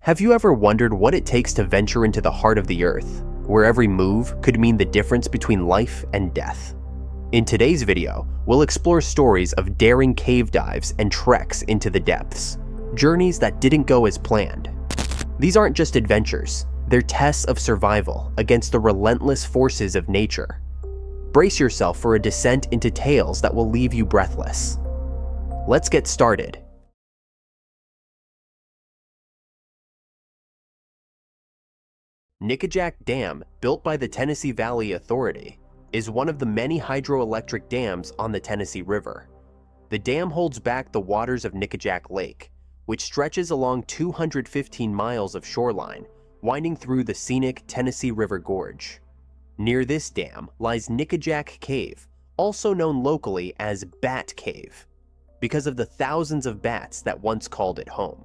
Have you ever wondered what it takes to venture into the heart of the earth, where every move could mean the difference between life and death? In today's video, we'll explore stories of daring cave dives and treks into the depths, journeys that didn't go as planned. These aren't just adventures, they're tests of survival against the relentless forces of nature. Brace yourself for a descent into tales that will leave you breathless. Let's get started. Nickajack Dam, built by the Tennessee Valley Authority, is one of the many hydroelectric dams on the Tennessee River. The dam holds back the waters of Nickajack Lake, which stretches along 215 miles of shoreline, winding through the scenic Tennessee River Gorge. Near this dam lies Nickajack Cave, also known locally as Bat Cave, because of the thousands of bats that once called it home.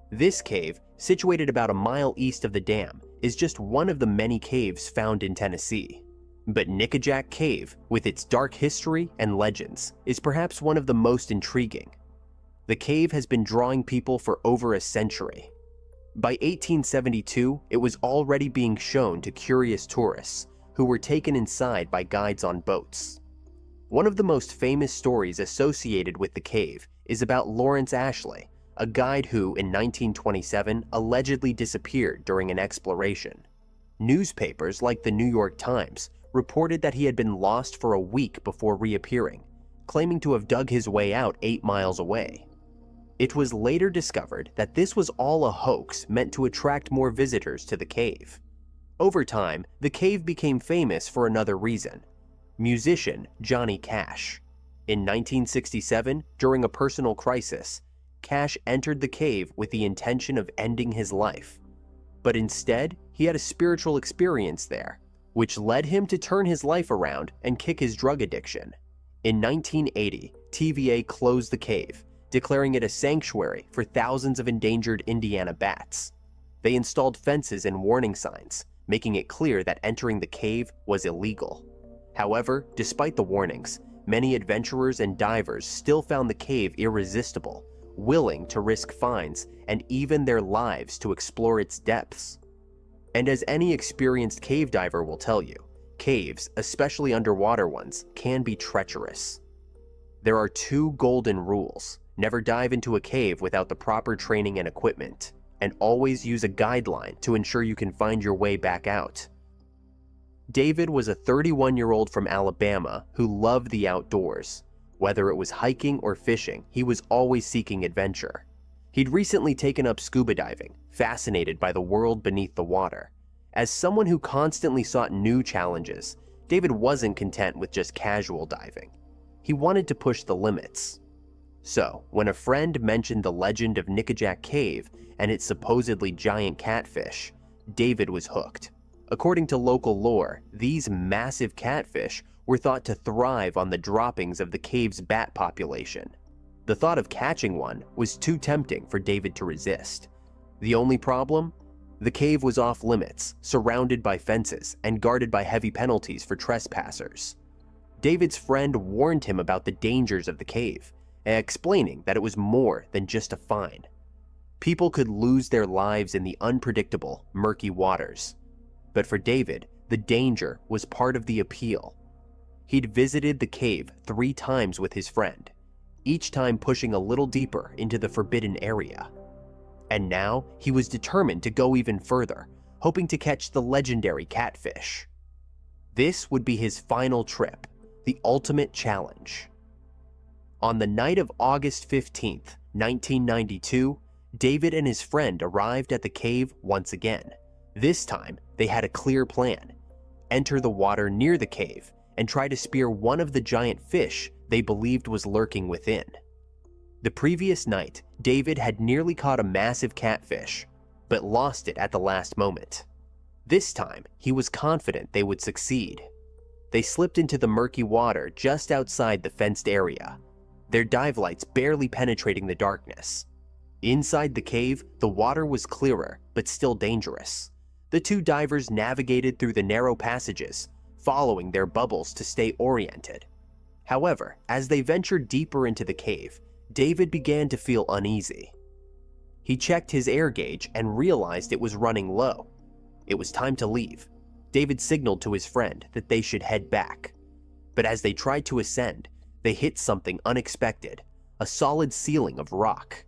This cave, situated about a mile east of the dam, is just one of the many caves found in Tennessee. But Nickajack Cave, with its dark history and legends, is perhaps one of the most intriguing. The cave has been drawing people for over a century. By 1872, it was already being shown to curious tourists who were taken inside by guides on boats. One of the most famous stories associated with the cave is about Lawrence Ashley, a guide who, in 1927, allegedly disappeared during an exploration. Newspapers like the New York Times reported that he had been lost for a week before reappearing, claiming to have dug his way out 8 miles away. It was later discovered that this was all a hoax meant to attract more visitors to the cave. Over time, the cave became famous for another reason: musician Johnny Cash. In 1967, during a personal crisis, Cash entered the cave with the intention of ending his life. But instead, he had a spiritual experience there, which led him to turn his life around and kick his drug addiction. In 1980, TVA closed the cave, declaring it a sanctuary for thousands of endangered Indiana bats. They installed fences and warning signs, making it clear that entering the cave was illegal. However, despite the warnings, many adventurers and divers still found the cave irresistible, willing to risk fines and even their lives to explore its depths. And as any experienced cave diver will tell you, caves, especially underwater ones, can be treacherous. There are 2 golden rules: never dive into a cave without the proper training and equipment, and always use a guideline to ensure you can find your way back out. David was a 31-year-old from Alabama who loved the outdoors. Whether it was hiking or fishing, he was always seeking adventure. He'd recently taken up scuba diving, fascinated by the world beneath the water. As someone who constantly sought new challenges, David wasn't content with just casual diving. He wanted to push the limits. So, when a friend mentioned the legend of Nickajack Cave and its supposedly giant catfish, David was hooked. According to local lore, these massive catfish were thought to thrive on the droppings of the cave's bat population. The thought of catching one was too tempting for David to resist. The only problem? The cave was off limits, surrounded by fences and guarded by heavy penalties for trespassers. David's friend warned him about the dangers of the cave, explaining that it was more than just a fine. People could lose their lives in the unpredictable, murky waters. But for David, the danger was part of the appeal. He'd visited the cave 3 times with his friend, each time pushing a little deeper into the forbidden area. And now he was determined to go even further, hoping to catch the legendary catfish. This would be his final trip, the ultimate challenge. On the night of August 15th, 1992, David and his friend arrived at the cave once again. This time, they had a clear plan: enter the water near the cave and try to spear one of the giant fish they believed was lurking within. The previous night, David had nearly caught a massive catfish, but lost it at the last moment. This time, he was confident they would succeed. They slipped into the murky water just outside the fenced area, their dive lights barely penetrating the darkness. Inside the cave, the water was clearer, but still dangerous. The 2 divers navigated through the narrow passages, following their bubbles to stay oriented. However, as they ventured deeper into the cave, David began to feel uneasy. He checked his air gauge and realized it was running low. It was time to leave. David signaled to his friend that they should head back. But as they tried to ascend, they hit something unexpected, a solid ceiling of rock.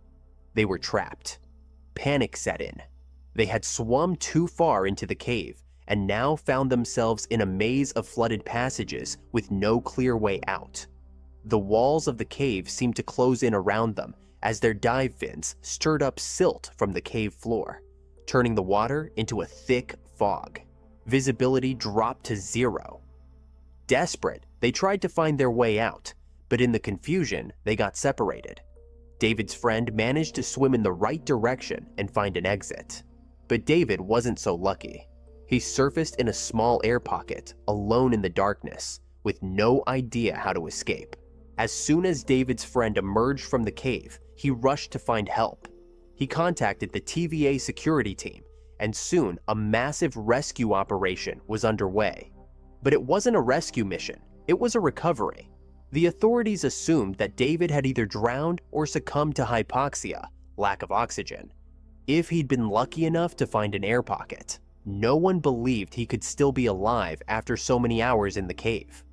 They were trapped. Panic set in. They had swum too far into the cave and now found themselves in a maze of flooded passages with no clear way out. The walls of the cave seemed to close in around them as their dive fins stirred up silt from the cave floor, turning the water into a thick fog. Visibility dropped to 0. Desperate, they tried to find their way out, but in the confusion, they got separated. David's friend managed to swim in the right direction and find an exit. But David wasn't so lucky. He surfaced in a small air pocket, alone in the darkness, with no idea how to escape. As soon as David's friend emerged from the cave, he rushed to find help. He contacted the TVA security team, and soon a massive rescue operation was underway. But it wasn't a rescue mission, it was a recovery. The authorities assumed that David had either drowned or succumbed to hypoxia, lack of oxygen. If he'd been lucky enough to find an air pocket, no one believed he could still be alive after so many hours in the cave.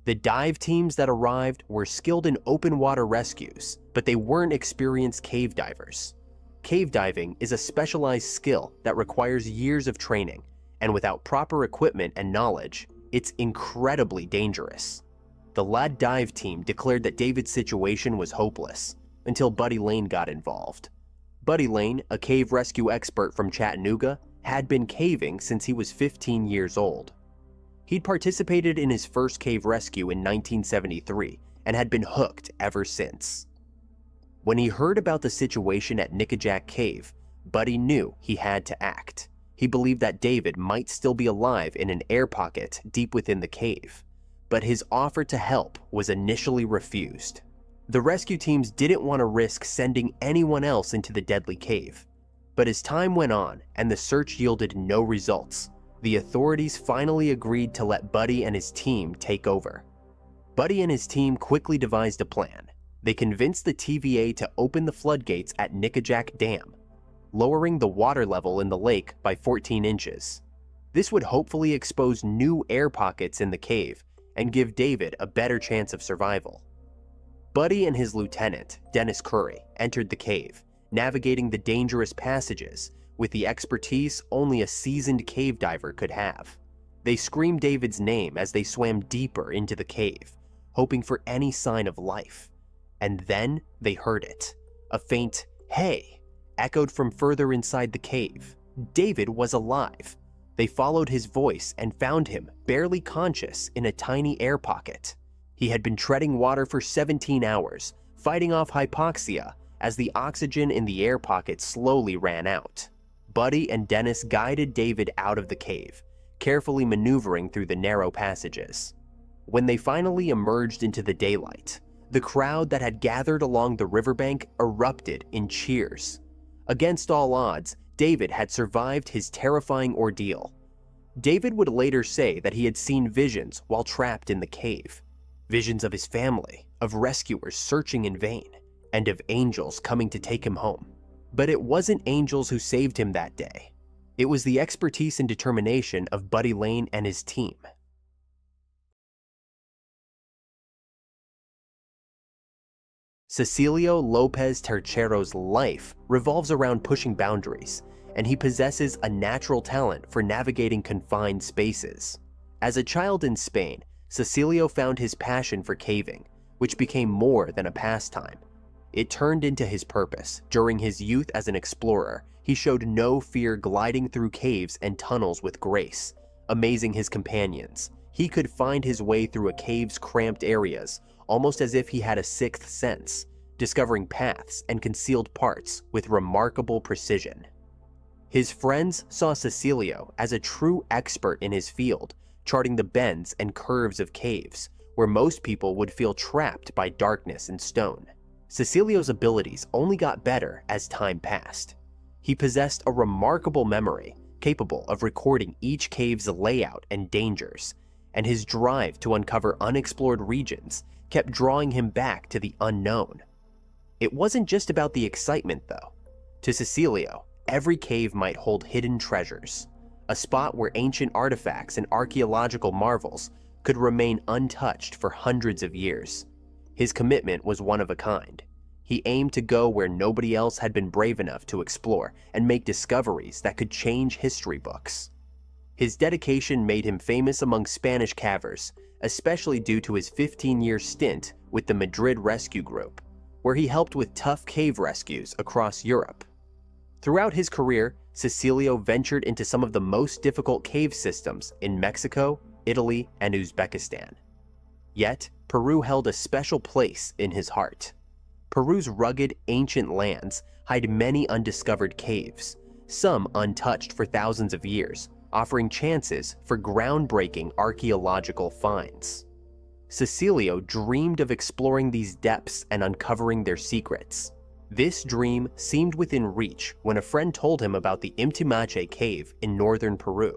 The dive teams that arrived were skilled in open water rescues, but they weren't experienced cave divers. Cave diving is a specialized skill that requires years of training, and without proper equipment and knowledge, it's incredibly dangerous. The lad dive team declared that David's situation was hopeless, until Buddy Lane got involved. Buddy Lane, a cave rescue expert from Chattanooga, had been caving since he was 15 years old. He'd participated in his first cave rescue in 1973 and had been hooked ever since. When he heard about the situation at Nickajack Cave, Buddy knew he had to act. He believed that David might still be alive in an air pocket deep within the cave, but his offer to help was initially refused. The rescue teams didn't want to risk sending anyone else into the deadly cave, but as time went on and the search yielded no results, the authorities finally agreed to let Buddy and his team take over. Buddy and his team quickly devised a plan. They convinced the TVA to open the floodgates at Nickajack Dam, lowering the water level in the lake by 14 inches. This would hopefully expose new air pockets in the cave and give David a better chance of survival. Buddy and his lieutenant, Dennis Curry, entered the cave, navigating the dangerous passages with the expertise only a seasoned cave diver could have. They screamed David's name as they swam deeper into the cave, hoping for any sign of life. And then they heard it. A faint, "Hey," echoed from further inside the cave. David was alive. They followed his voice and found him barely conscious in a tiny air pocket. He had been treading water for 17 hours, fighting off hypoxia as the oxygen in the air pocket slowly ran out. Buddy and Dennis guided David out of the cave, carefully maneuvering through the narrow passages. When they finally emerged into the daylight, the crowd that had gathered along the riverbank erupted in cheers. Against all odds, David had survived his terrifying ordeal. David would later say that he had seen visions while trapped in the cave. Visions of his family, of rescuers searching in vain, and of angels coming to take him home. But it wasn't angels who saved him that day. It was the expertise and determination of Buddy Lane and his team. Cecilio Lopez Tercero's life revolves around pushing boundaries, and he possesses a natural talent for navigating confined spaces. As a child in Spain, Cecilio found his passion for caving, which became more than a pastime. It turned into his purpose. During his youth as an explorer, he showed no fear gliding through caves and tunnels with grace, amazing his companions. He could find his way through a cave's cramped areas, almost as if he had a sixth sense, discovering paths and concealed parts with remarkable precision. His friends saw Cecilio as a true expert in his field, charting the bends and curves of caves, where most people would feel trapped by darkness and stone. Cecilio's abilities only got better as time passed. He possessed a remarkable memory, capable of recording each cave's layout and dangers, and his drive to uncover unexplored regions kept drawing him back to the unknown. It wasn't just about the excitement, though. To Cecilio, every cave might hold hidden treasures, a spot where ancient artifacts and archaeological marvels could remain untouched for hundreds of years. His commitment was one of a kind. He aimed to go where nobody else had been brave enough to explore and make discoveries that could change history books. His dedication made him famous among Spanish cavers, especially due to his 15-year stint with the Madrid Rescue Group, where he helped with tough cave rescues across Europe. Throughout his career, Cecilio ventured into some of the most difficult cave systems in Mexico, Italy, and Uzbekistan. Yet, Peru held a special place in his heart. Peru's rugged, ancient lands hide many undiscovered caves, some untouched for thousands of years, offering chances for groundbreaking archaeological finds. Cecilio dreamed of exploring these depths and uncovering their secrets. This dream seemed within reach when a friend told him about the Nickajack Cave in northern Peru.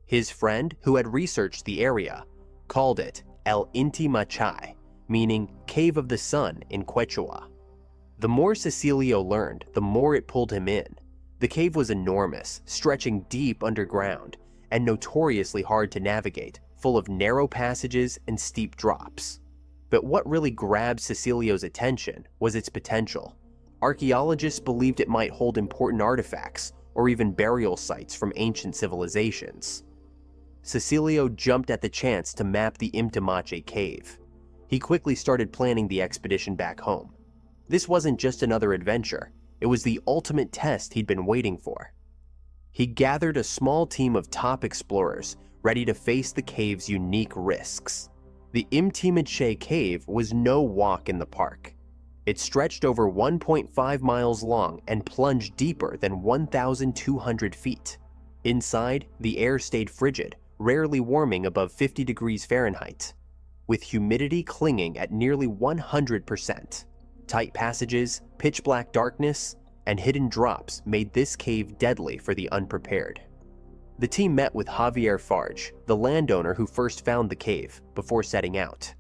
His friend, who had researched the area, called it El Inti-Machay, meaning Cave of the Sun in Quechua. The more Cecilio learned, the more it pulled him in. The cave was enormous, stretching deep underground, and notoriously hard to navigate, full of narrow passages and steep drops. But what really grabbed Cecilio's attention was its potential. Archaeologists believed it might hold important artifacts or even burial sites from ancient civilizations. Cecilio jumped at the chance to map the Nickajack Cave. He quickly started planning the expedition back home. This wasn't just another adventure, it was the ultimate test he'd been waiting for. He gathered a small team of top explorers ready to face the cave's unique risks. The Nickajack Cave was no walk in the park. It stretched over 1.5 miles long and plunged deeper than 1,200 feet. Inside, the air stayed frigid, rarely warming above 50 degrees Fahrenheit, with humidity clinging at nearly 100%. Tight passages, pitch-black darkness, and hidden drops made this cave deadly for the unprepared. The team met with Javier Farge, the landowner who first found the cave, before setting out.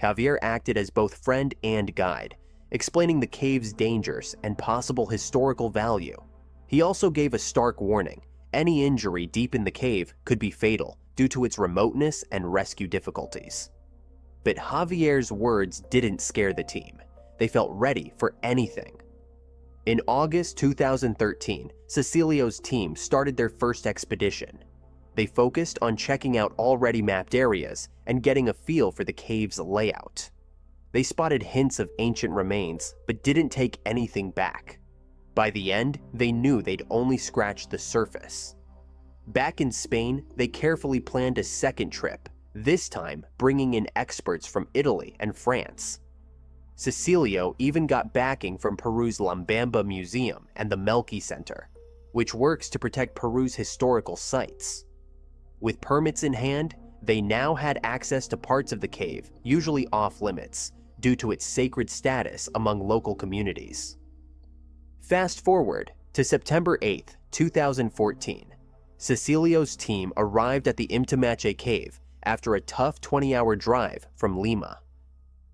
Javier acted as both friend and guide, explaining the cave's dangers and possible historical value. He also gave a stark warning: any injury deep in the cave could be fatal due to its remoteness and rescue difficulties. But Javier's words didn't scare the team. They felt ready for anything. In August 2013, Cecilio's team started their first expedition. They focused on checking out already mapped areas and getting a feel for the cave's layout. They spotted hints of ancient remains, but didn't take anything back. By the end, they knew they'd only scratched the surface. Back in Spain, they carefully planned a second trip, this time bringing in experts from Italy and France. Cecilio even got backing from Peru's La Bamba Museum and the Melqui Center, which works to protect Peru's historical sites. With permits in hand, they now had access to parts of the cave usually off limits due to its sacred status among local communities. Fast forward to September 8, 2014. Cecilio's team arrived at the Nickajack Cave after a tough 20-hour drive from Lima.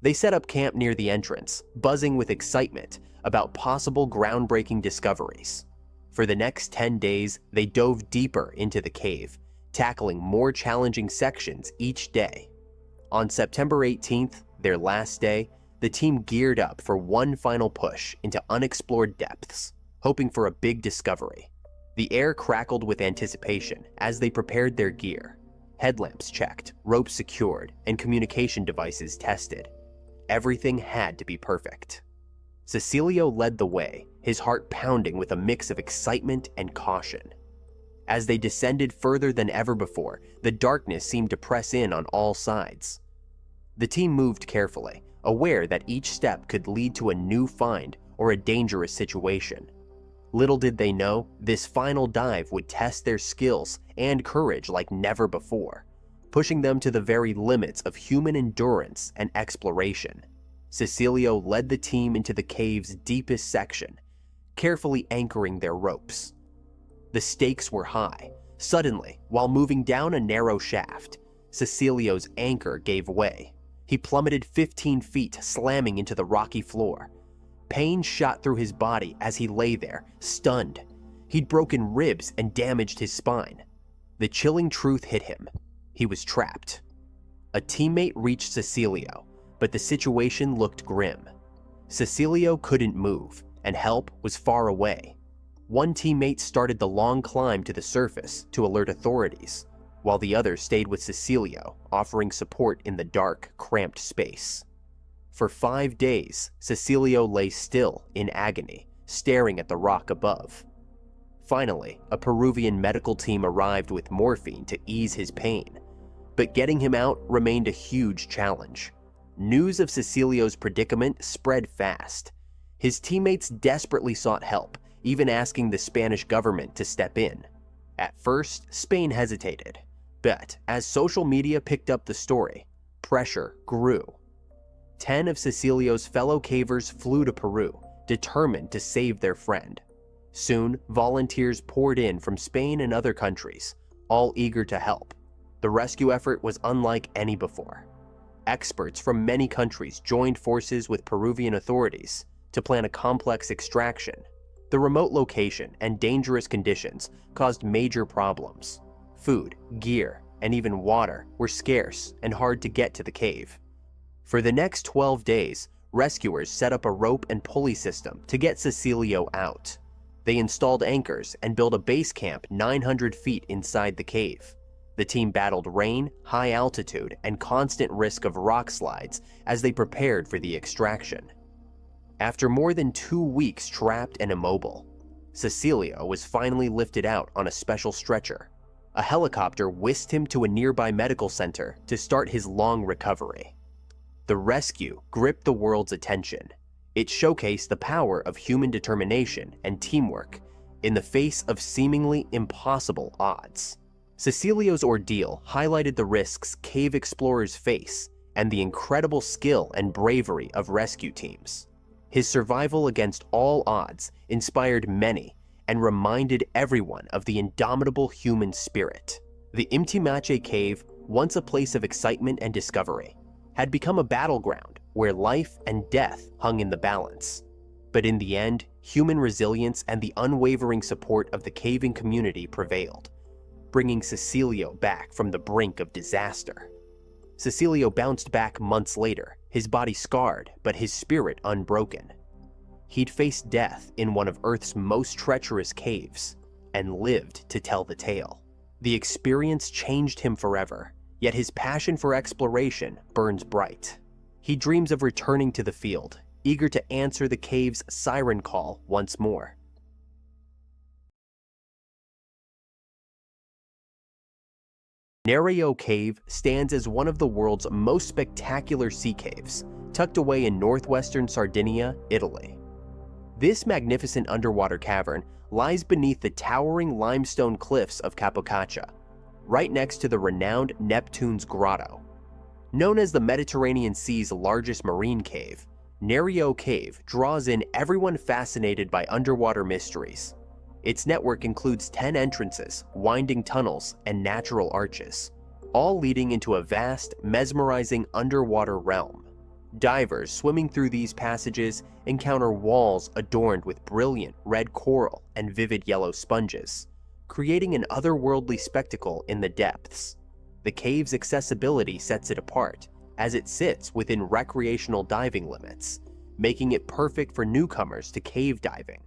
They set up camp near the entrance, buzzing with excitement about possible groundbreaking discoveries. For the next 10 days, they dove deeper into the cave, tackling more challenging sections each day. On September 18th, their last day, the team geared up for one final push into unexplored depths, hoping for a big discovery. The air crackled with anticipation as they prepared their gear. Headlamps checked, ropes secured, and communication devices tested. Everything had to be perfect. Cecilio led the way, his heart pounding with a mix of excitement and caution. As they descended further than ever before, the darkness seemed to press in on all sides. The team moved carefully, aware that each step could lead to a new find or a dangerous situation. Little did they know, this final dive would test their skills and courage like never before, pushing them to the very limits of human endurance and exploration. Cecilio led the team into the cave's deepest section, carefully anchoring their ropes. The stakes were high. Suddenly, while moving down a narrow shaft, Cecilio's anchor gave way. He plummeted 15 feet, slamming into the rocky floor. Pain shot through his body as he lay there, stunned. He'd broken ribs and damaged his spine. The chilling truth hit him. He was trapped. A teammate reached Cecilio, but the situation looked grim. Cecilio couldn't move, and help was far away. One teammate started the long climb to the surface to alert authorities, while the other stayed with Cecilio, offering support in the dark, cramped space. For 5 days, Cecilio lay still in agony, staring at the rock above. Finally, a Peruvian medical team arrived with morphine to ease his pain, but getting him out remained a huge challenge. News of Cecilio's predicament spread fast. His teammates desperately sought help, even asking the Spanish government to step in. At first, Spain hesitated, but as social media picked up the story, pressure grew. 10 of Cecilio's fellow cavers flew to Peru, determined to save their friend. Soon, volunteers poured in from Spain and other countries, all eager to help. The rescue effort was unlike any before. Experts from many countries joined forces with Peruvian authorities to plan a complex extraction. The remote location and dangerous conditions caused major problems. Food, gear, and even water were scarce and hard to get to the cave. For the next 12 days, rescuers set up a rope and pulley system to get Cecilio out. They installed anchors and built a base camp 900 feet inside the cave. The team battled rain, high altitude, and constant risk of rock slides as they prepared for the extraction. After more than 2 weeks trapped and immobile, Cecilio was finally lifted out on a special stretcher. A helicopter whisked him to a nearby medical center to start his long recovery. The rescue gripped the world's attention. It showcased the power of human determination and teamwork in the face of seemingly impossible odds. Cecilio's ordeal highlighted the risks cave explorers face and the incredible skill and bravery of rescue teams. His survival against all odds inspired many and reminded everyone of the indomitable human spirit. The Nickajack Cave, once a place of excitement and discovery, had become a battleground where life and death hung in the balance. But in the end, human resilience and the unwavering support of the caving community prevailed, bringing Cecilio back from the brink of disaster. Cecilio bounced back months later, his body scarred, but his spirit unbroken. He'd faced death in one of Earth's most treacherous caves, and lived to tell the tale. The experience changed him forever, yet his passion for exploration burns bright. He dreams of returning to the field, eager to answer the cave's siren call once more. Nickajack Cave stands as one of the world's most spectacular sea caves, tucked away in northwestern Sardinia, Italy. This magnificent underwater cavern lies beneath the towering limestone cliffs of Capocaccia, right next to the renowned Neptune's Grotto. Known as the Mediterranean Sea's largest marine cave, Nickajack Cave draws in everyone fascinated by underwater mysteries. Its network includes 10 entrances, winding tunnels, and natural arches, all leading into a vast, mesmerizing underwater realm. Divers swimming through these passages encounter walls adorned with brilliant red coral and vivid yellow sponges, creating an otherworldly spectacle in the depths. The cave's accessibility sets it apart, as it sits within recreational diving limits, making it perfect for newcomers to cave diving.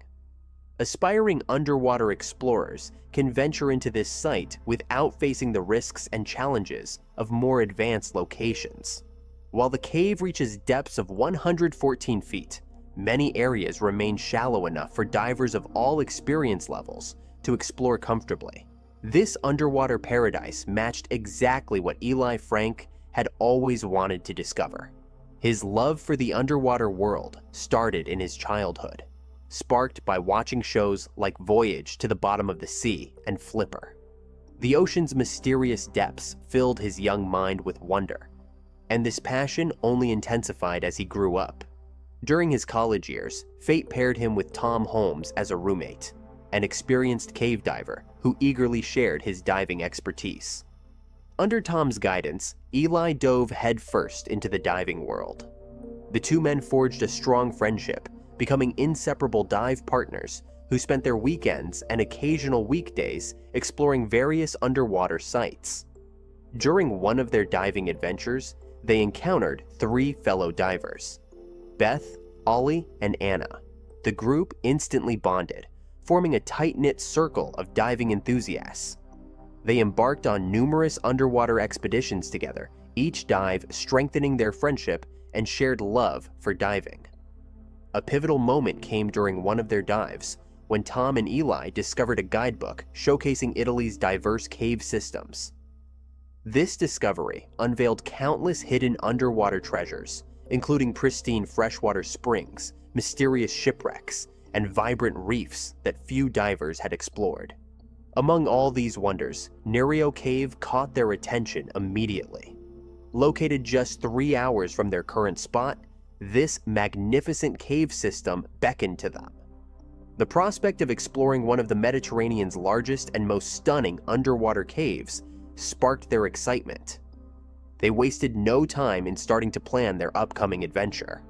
Aspiring underwater explorers can venture into this site without facing the risks and challenges of more advanced locations. While the cave reaches depths of 114 feet, many areas remain shallow enough for divers of all experience levels to explore comfortably. This underwater paradise matched exactly what Eli Frank had always wanted to discover. His love for the underwater world started in his childhood, sparked by watching shows like Voyage to the Bottom of the Sea and Flipper. The ocean's mysterious depths filled his young mind with wonder, and this passion only intensified as he grew up. During his college years, fate paired him with Tom Holmes as a roommate, an experienced cave diver who eagerly shared his diving expertise. Under Tom's guidance, Eli dove headfirst into the diving world. The two men forged a strong friendship, becoming inseparable dive partners who spent their weekends and occasional weekdays exploring various underwater sites. During one of their diving adventures, they encountered 3 fellow divers: Beth, Ollie, and Anna. The group instantly bonded, forming a tight-knit circle of diving enthusiasts. They embarked on numerous underwater expeditions together, each dive strengthening their friendship and shared love for diving. A pivotal moment came during one of their dives, when Tom and Eli discovered a guidebook showcasing Italy's diverse cave systems. This discovery unveiled countless hidden underwater treasures, including pristine freshwater springs, mysterious shipwrecks, and vibrant reefs that few divers had explored. Among all these wonders, Nickajack Cave caught their attention immediately. Located just 3 hours from their current spot, this magnificent cave system beckoned to them. The prospect of exploring one of the Mediterranean's largest and most stunning underwater caves sparked their excitement. They wasted no time in starting to plan their upcoming adventure.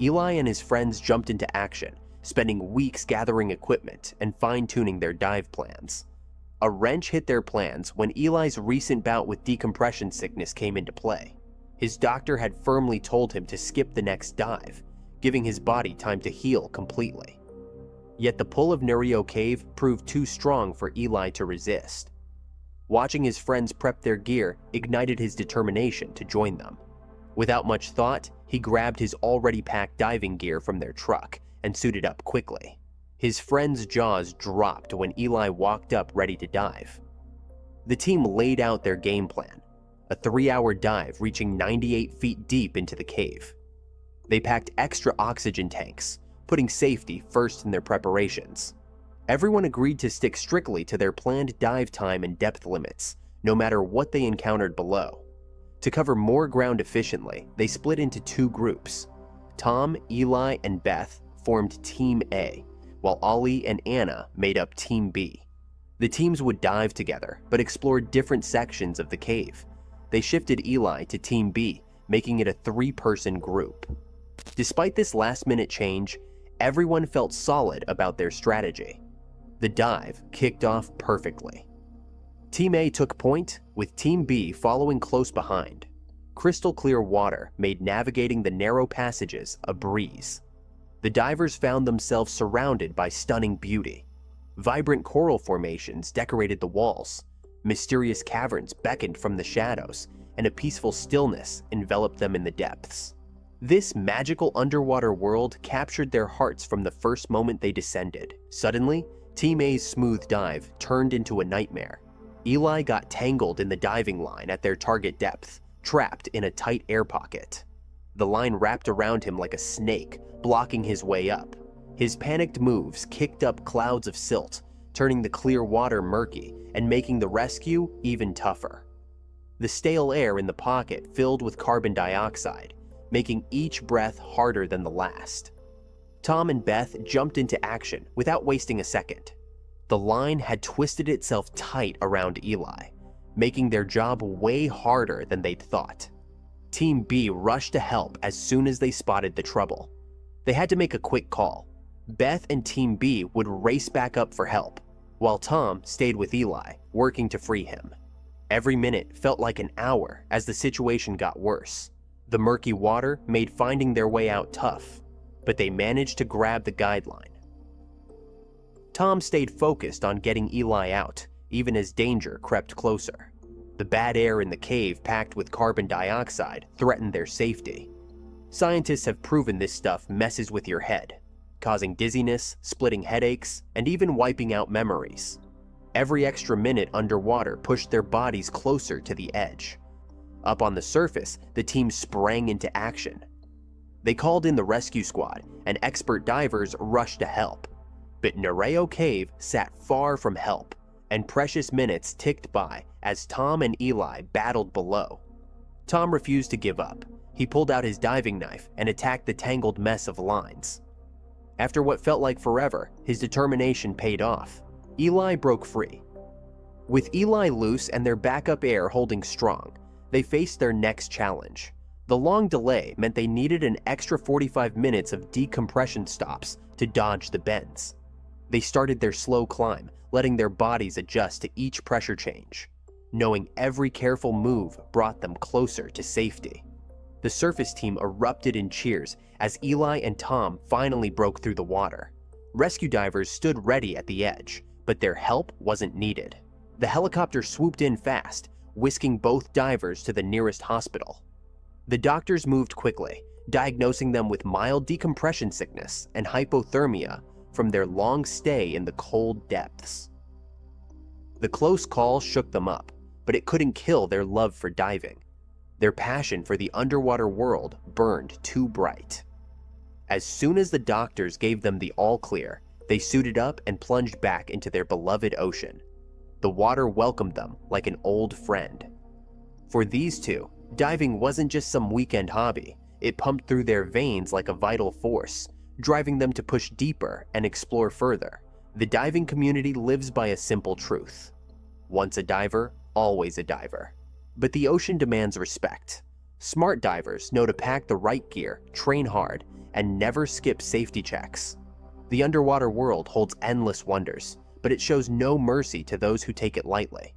Eli and his friends jumped into action, spending weeks gathering equipment and fine-tuning their dive plans. A wrench hit their plans when Eli's recent bout with decompression sickness came into play. His doctor had firmly told him to skip the next dive, giving his body time to heal completely. Yet the pull of Nickajack Cave proved too strong for Eli to resist. Watching his friends prep their gear ignited his determination to join them. Without much thought, he grabbed his already packed diving gear from their truck and suited up quickly. His friends' jaws dropped when Eli walked up ready to dive. The team laid out their game plan, a 3-hour dive reaching 98 feet deep into the cave. They packed extra oxygen tanks, putting safety first in their preparations. Everyone agreed to stick strictly to their planned dive time and depth limits, no matter what they encountered below. To cover more ground efficiently, they split into 2 groups. Tom, Eli, and Beth formed Team A, while Ollie and Anna made up Team B. The teams would dive together, but explored different sections of the cave. They shifted Eli to Team B, making it a 3-person group. Despite this last-minute change, everyone felt solid about their strategy. The dive kicked off perfectly. Team A took point, with Team B following close behind. Crystal clear water made navigating the narrow passages a breeze. The divers found themselves surrounded by stunning beauty. Vibrant coral formations decorated the walls, mysterious caverns beckoned from the shadows, and a peaceful stillness enveloped them in the depths. This magical underwater world captured their hearts from the first moment they descended. Suddenly, Team A's smooth dive turned into a nightmare. Eli got tangled in the diving line at their target depth, trapped in a tight air pocket. The line wrapped around him like a snake, blocking his way up. His panicked moves kicked up clouds of silt, turning the clear water murky and making the rescue even tougher. The stale air in the pocket filled with carbon dioxide, making each breath harder than the last. Tom and Beth jumped into action without wasting a second. The line had twisted itself tight around Eli, making their job way harder than they'd thought. Team B rushed to help as soon as they spotted the trouble. They had to make a quick call. Beth and Team B would race back up for help, while Tom stayed with Eli, working to free him. Every minute felt like an hour as the situation got worse. The murky water made finding their way out tough, but they managed to grab the guideline. Tom stayed focused on getting Eli out, even as danger crept closer. The bad air in the cave packed with carbon dioxide threatened their safety. Scientists have proven this stuff messes with your head, causing dizziness, splitting headaches, and even wiping out memories. Every extra minute underwater pushed their bodies closer to the edge. Up on the surface, the team sprang into action. They called in the rescue squad, and expert divers rushed to help. But Nickajack Cave sat far from help, and precious minutes ticked by as Tom and Eli battled below. Tom refused to give up. He pulled out his diving knife and attacked the tangled mess of lines. After what felt like forever, his determination paid off. Eli broke free. With Eli loose and their backup air holding strong, they faced their next challenge: The long delay meant they needed an extra 45 minutes of decompression stops to dodge the bends. They started their slow climb, letting their bodies adjust to each pressure change, knowing every careful move brought them closer to safety. The surface team erupted in cheers as Eli and Tom finally broke through the water. Rescue divers stood ready at the edge, but their help wasn't needed. The helicopter swooped in fast, whisking both divers to the nearest hospital. The doctors moved quickly, diagnosing them with mild decompression sickness and hypothermia from their long stay in the cold depths. The close call shook them up, but it couldn't kill their love for diving. Their passion for the underwater world burned too bright. As soon as the doctors gave them the all clear, they suited up and plunged back into their beloved ocean. The water welcomed them like an old friend. For these two, diving wasn't just some weekend hobby. It pumped through their veins like a vital force, driving them to push deeper and explore further. The diving community lives by a simple truth: once a diver, always a diver. But the ocean demands respect. Smart divers know to pack the right gear, train hard, and never skip safety checks. The underwater world holds endless wonders, but it shows no mercy to those who take it lightly.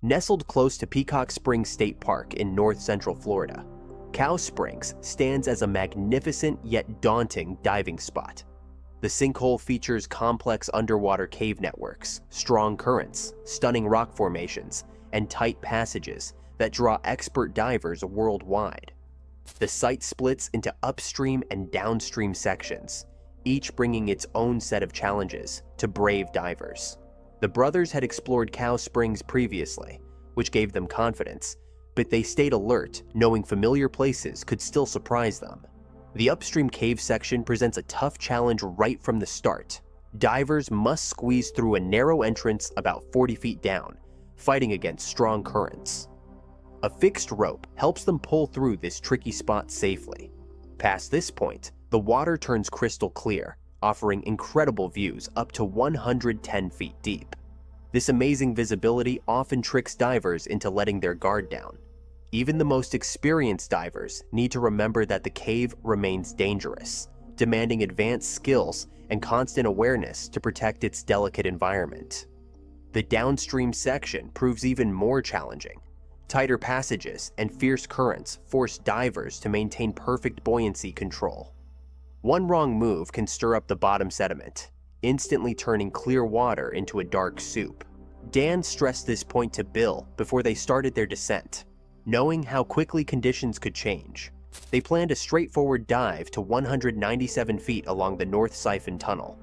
Nestled close to Peacock Springs State Park in north-central Florida, Cow Springs stands as a magnificent yet daunting diving spot. The Sinkhole features complex underwater cave networks, strong currents, stunning rock formations, and tight passages that draw expert divers worldwide. The site splits into upstream and downstream sections, each bringing its own set of challenges to brave divers. The brothers had explored Cow Springs previously, which gave them confidence, but they stayed alert, knowing familiar places could still surprise them. The upstream cave section presents a tough challenge right from the start. Divers must squeeze through a narrow entrance about 40 feet down, fighting against strong currents. A fixed rope helps them pull through this tricky spot safely. Past this point, the water turns crystal clear, offering incredible views up to 110 feet deep. This amazing visibility often tricks divers into letting their guard down. Even the most experienced divers need to remember that the cave remains dangerous, demanding advanced skills and constant awareness to protect its delicate environment. The downstream section proves even more challenging. Tighter passages and fierce currents force divers to maintain perfect buoyancy control. One wrong move can stir up the bottom sediment, instantly turning clear water into a dark soup. Dan stressed this point to Bill before they started their descent. Knowing how quickly conditions could change, they planned a straightforward dive to 197 feet along the North Siphon Tunnel.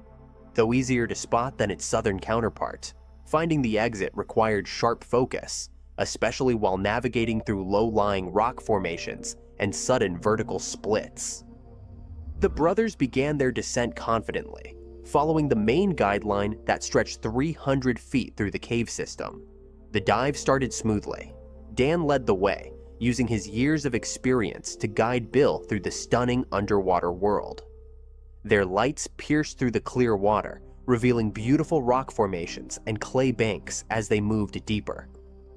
Though easier to spot than its southern counterpart, finding the exit required sharp focus, especially while navigating through low-lying rock formations and sudden vertical splits. The brothers began their descent confidently, following the main guideline that stretched 300 feet through the cave system. The dive started smoothly. Dan led the way, using his years of experience to guide Bill through the stunning underwater world. Their lights pierced through the clear water, revealing beautiful rock formations and clay banks as they moved deeper.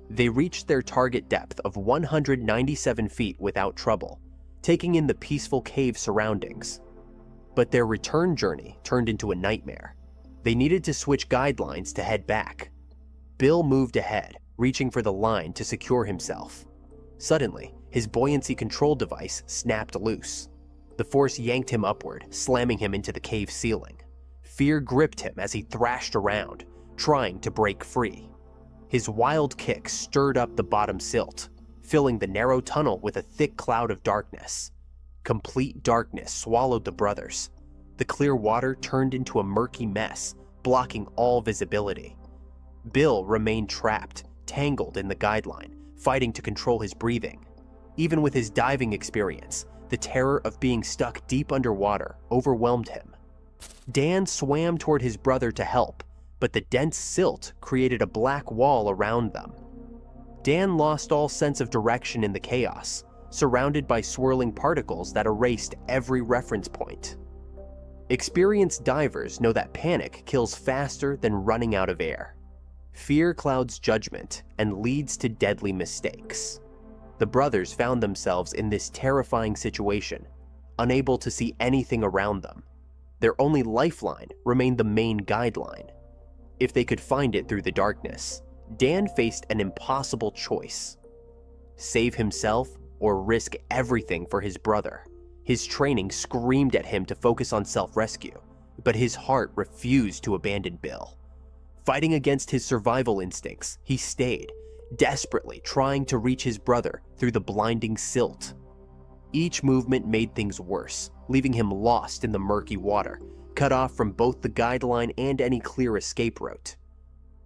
They reached their target depth of 197 feet without trouble, taking in the peaceful cave surroundings. But their return journey turned into a nightmare. They needed to switch guidelines to head back. Bill moved ahead, reaching for the line to secure himself. Suddenly, his buoyancy control device snapped loose. The force yanked him upward, slamming him into the cave ceiling. Fear gripped him as he thrashed around, trying to break free. His wild kick stirred up the bottom silt, filling the narrow tunnel with a thick cloud of darkness. Complete darkness swallowed the brothers. The clear water turned into a murky mess, blocking all visibility. Bill remained trapped, tangled in the guideline, fighting to control his breathing. Even with his diving experience, the terror of being stuck deep underwater overwhelmed him. Dan swam toward his brother to help, but the dense silt created a black wall around them. Dan lost all sense of direction in the chaos, surrounded by swirling particles that erased every reference point. Experienced divers know that panic kills faster than running out of air. Fear clouds judgment and leads to deadly mistakes. The brothers found themselves in this terrifying situation, unable to see anything around them. Their only lifeline remained the main guideline. If they could find it through the darkness, Dan faced an impossible choice: save himself or risk everything for his brother. His training screamed at him to focus on self-rescue, but his heart refused to abandon Bill. Fighting against his survival instincts, he stayed, desperately trying to reach his brother through the blinding silt. Each movement made things worse, leaving him lost in the murky water, cut off from both the guideline and any clear escape route.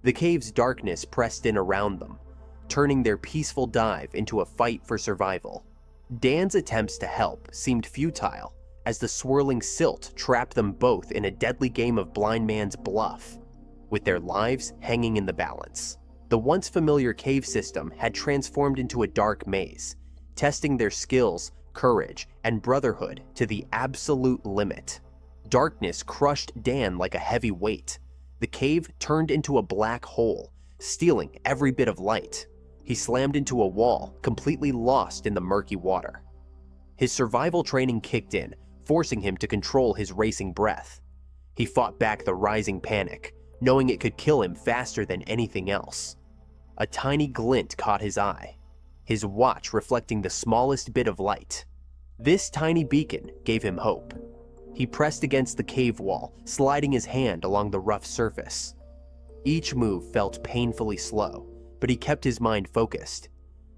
The cave's darkness pressed in around them, turning their peaceful dive into a fight for survival. Dan's attempts to help seemed futile, as the swirling silt trapped them both in a deadly game of blind man's bluff, with their lives hanging in the balance. The once familiar cave system had transformed into a dark maze, testing their skills, courage, and brotherhood to the absolute limit. Darkness crushed Dan like a heavy weight. The cave turned into a black hole, stealing every bit of light. He slammed into a wall, completely lost in the murky water. His survival training kicked in, forcing him to control his racing breath. He fought back the rising panic, knowing it could kill him faster than anything else. A tiny glint caught his eye, his watch reflecting the smallest bit of light. This tiny beacon gave him hope. He pressed against the cave wall, sliding his hand along the rough surface. Each move felt painfully slow, but he kept his mind focused.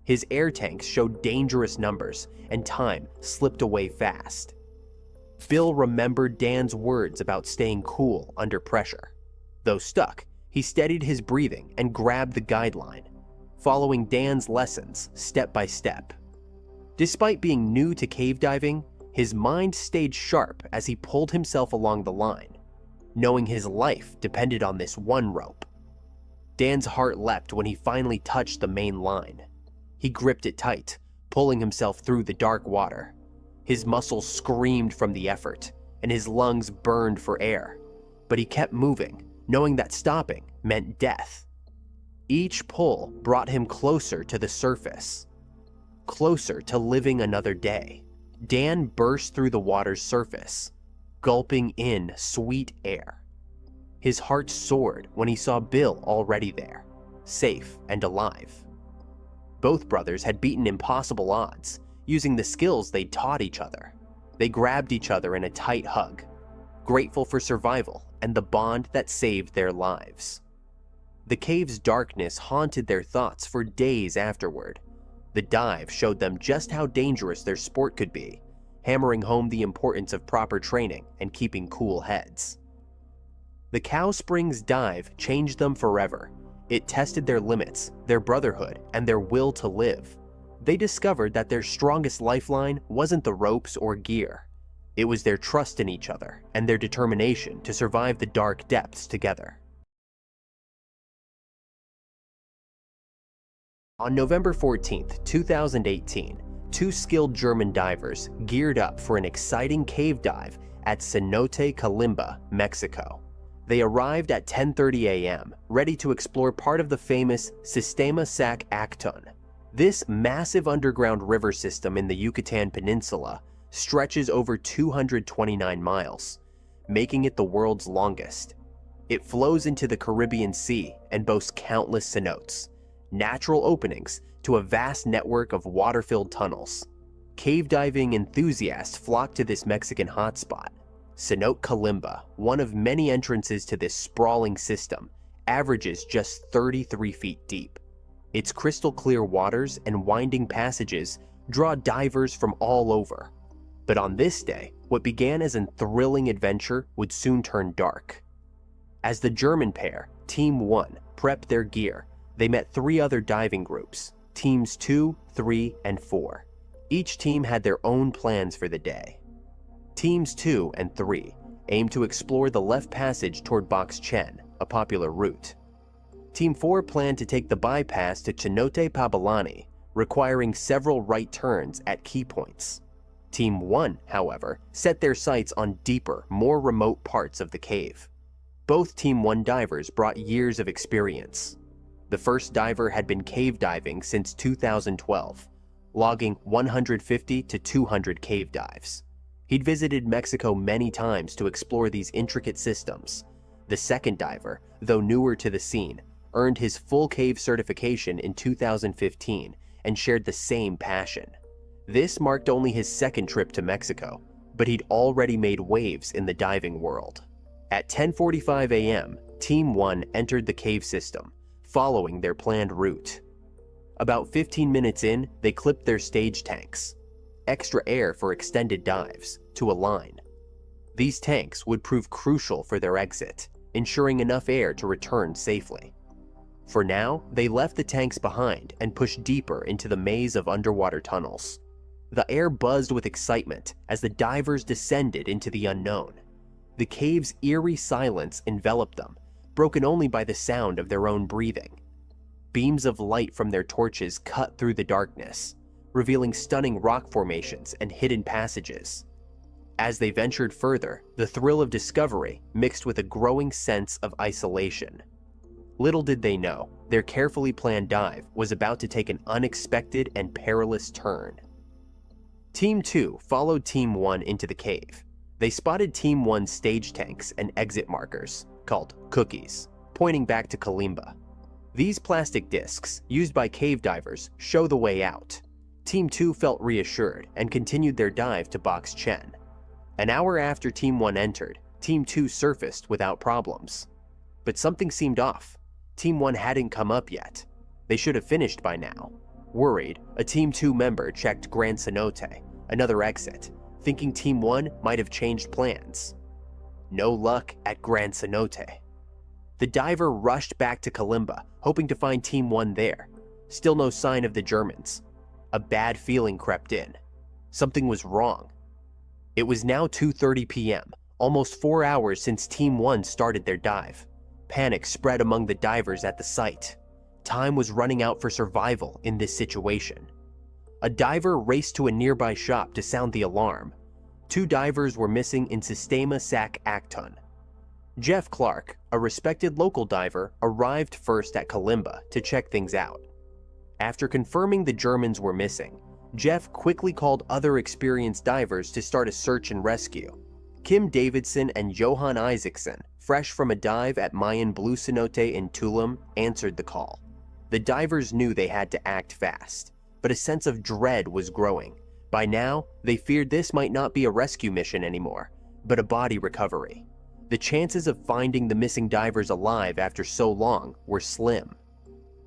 His air tanks showed dangerous numbers, and time slipped away fast. Bill remembered Dan's words about staying cool under pressure. Though stuck, he steadied his breathing and grabbed the guideline, following Dan's lessons step by step. Despite being new to cave diving, his mind stayed sharp as he pulled himself along the line, knowing his life depended on this one rope. Dan's heart leapt when he finally touched the main line. He gripped it tight, pulling himself through the dark water. His muscles screamed from the effort, and his lungs burned for air. But he kept moving, knowing that stopping meant death. Each pull brought him closer to the surface, closer to living another day. Dan burst through the water's surface, gulping in sweet air. His heart soared when he saw Bill already there, safe and alive. Both brothers had beaten impossible odds, using the skills they'd taught each other. They grabbed each other in a tight hug, grateful for survival and the bond that saved their lives. The cave's darkness haunted their thoughts for days afterward. The dive showed them just how dangerous their sport could be, hammering home the importance of proper training and keeping cool heads. The Cow Springs dive changed them forever. It tested their limits, their brotherhood, and their will to live. They discovered that their strongest lifeline wasn't the ropes or gear. It was their trust in each other and their determination to survive the dark depths together. On November 14, 2018, two skilled German divers geared up for an exciting cave dive at Cenote Calimba, Mexico. They arrived at 10:30 a.m., ready to explore part of the famous Sistema Sac Acton. This massive underground river system in the Yucatan Peninsula stretches over 229 miles, making it the world's longest. It flows into the Caribbean Sea and boasts countless cenotes, natural openings to a vast network of water-filled tunnels. Cave diving enthusiasts flock to this Mexican hotspot. Cenote Calimba, one of many entrances to this sprawling system, averages just 33 feet deep. Its crystal clear waters and winding passages draw divers from all over. But on this day, what began as a thrilling adventure would soon turn dark. As the German pair, Team 1, prepped their gear, they met three other diving groups, Teams 2, 3, and 4. Each team had their own plans for the day. Teams 2 and 3 aimed to explore the left passage toward Box Chen, a popular route. Team 4 planned to take the bypass to Cenote Pabalani, requiring several right turns at key points. Team 1, however, set their sights on deeper, more remote parts of the cave. Both Team 1 divers brought years of experience. The first diver had been cave diving since 2012, logging 150 to 200 cave dives. He'd visited Mexico many times to explore these intricate systems. The second diver, though newer to the scene, earned his full cave certification in 2015 and shared the same passion. This marked only his second trip to Mexico, but he'd already made waves in the diving world. At 10:45 a.m., Team 1 entered the cave system, following their planned route. About 15 minutes in, they clipped their stage tanks, extra air for extended dives, to a line. These tanks would prove crucial for their exit, ensuring enough air to return safely. For now, they left the tanks behind and pushed deeper into the maze of underwater tunnels. The air buzzed with excitement as the divers descended into the unknown. The cave's eerie silence enveloped them, broken only by the sound of their own breathing. Beams of light from their torches cut through the darkness, revealing stunning rock formations and hidden passages. As they ventured further, the thrill of discovery mixed with a growing sense of isolation. Little did they know, their carefully planned dive was about to take an unexpected and perilous turn. Team 2 followed Team 1 into the cave. They spotted Team 1's stage tanks and exit markers, called cookies, pointing back to Kalimba. These plastic discs, used by cave divers, show the way out. Team 2 felt reassured and continued their dive to Box Chen. An hour after Team 1 entered, Team 2 surfaced without problems. But something seemed off. Team 1 hadn't come up yet. They should have finished by now. Worried, a Team 2 member checked Gran Cenote, another exit, thinking Team 1 might have changed plans. No luck at Gran Cenote. The diver rushed back to Kalimba, hoping to find Team 1 there. Still no sign of the Germans. A bad feeling crept in. Something was wrong. It was now 2:30 p.m., almost 4 hours since Team 1 started their dive. Panic spread among the divers at the site. Time was running out for survival in this situation. A diver raced to a nearby shop to sound the alarm. 2 divers were missing in Sistema Sac Acton. Jeff Clark, a respected local diver, arrived first at Kalimba to check things out. After confirming the Germans were missing, Jeff quickly called other experienced divers to start a search and rescue. Kim Davidson and Johan Isaacson, fresh from a dive at Mayan Blue Cenote in Tulum, answered the call. The divers knew they had to act fast, but a sense of dread was growing. By now, they feared this might not be a rescue mission anymore, but a body recovery. The chances of finding the missing divers alive after so long were slim.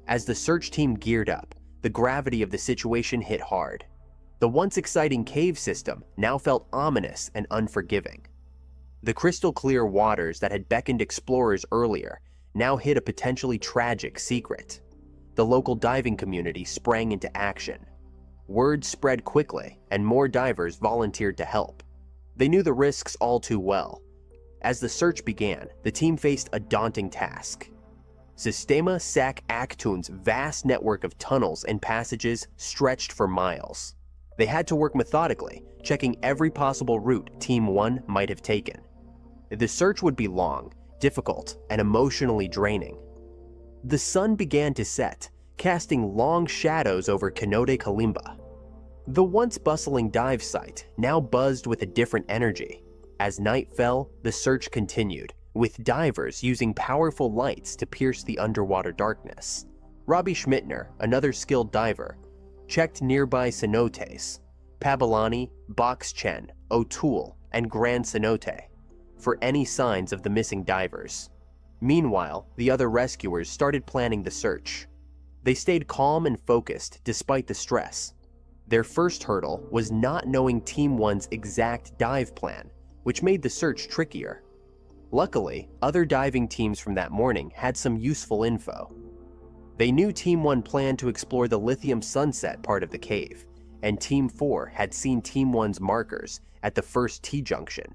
As the search team geared up, the gravity of the situation hit hard. The once exciting cave system now felt ominous and unforgiving. The crystal clear waters that had beckoned explorers earlier now hid a potentially tragic secret. The local diving community sprang into action. Word spread quickly, and more divers volunteered to help. They knew the risks all too well. As the search began, the team faced a daunting task. Sistema Sac Actun's vast network of tunnels and passages stretched for miles. They had to work methodically, checking every possible route Team 1 might have taken. The search would be long, difficult, and emotionally draining. The sun began to set, casting long shadows over Cenote Kalimba. The once bustling dive site now buzzed with a different energy. As night fell, the search continued, with divers using powerful lights to pierce the underwater darkness. Robbie Schmittner, another skilled diver, checked nearby cenotes, Pabalani, Box Chen, O'Toole, and Gran Cenote, for any signs of the missing divers. Meanwhile, the other rescuers started planning the search. They stayed calm and focused despite the stress. Their first hurdle was not knowing Team 1's exact dive plan, which made the search trickier. Luckily, other diving teams from that morning had some useful info. They knew Team 1 planned to explore the lithium sunset part of the cave, and Team 4 had seen Team 1's markers at the first T-junction.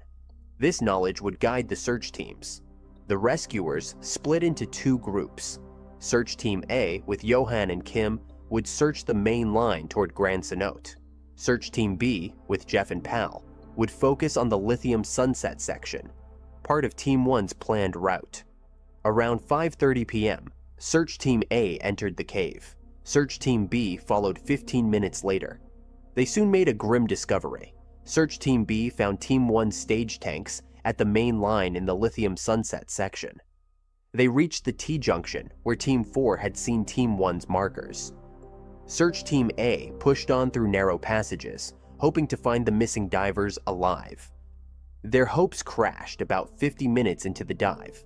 This knowledge would guide the search teams. The rescuers split into 2 groups. Search Team A, with Johan and Kim, would search the main line toward Gran Cenote. Search Team B, with Jeff and Pal, would focus on the lithium sunset section, part of Team 1's planned route. Around 5:30 p.m., Search Team A entered the cave. Search Team B followed 15 minutes later. They soon made a grim discovery. Search Team B found Team 1's stage tanks at the main line in the Lithium Sunset section. They reached the T-junction where Team 4 had seen Team 1's markers. Search Team A pushed on through narrow passages, hoping to find the missing divers alive. Their hopes crashed about 50 minutes into the dive.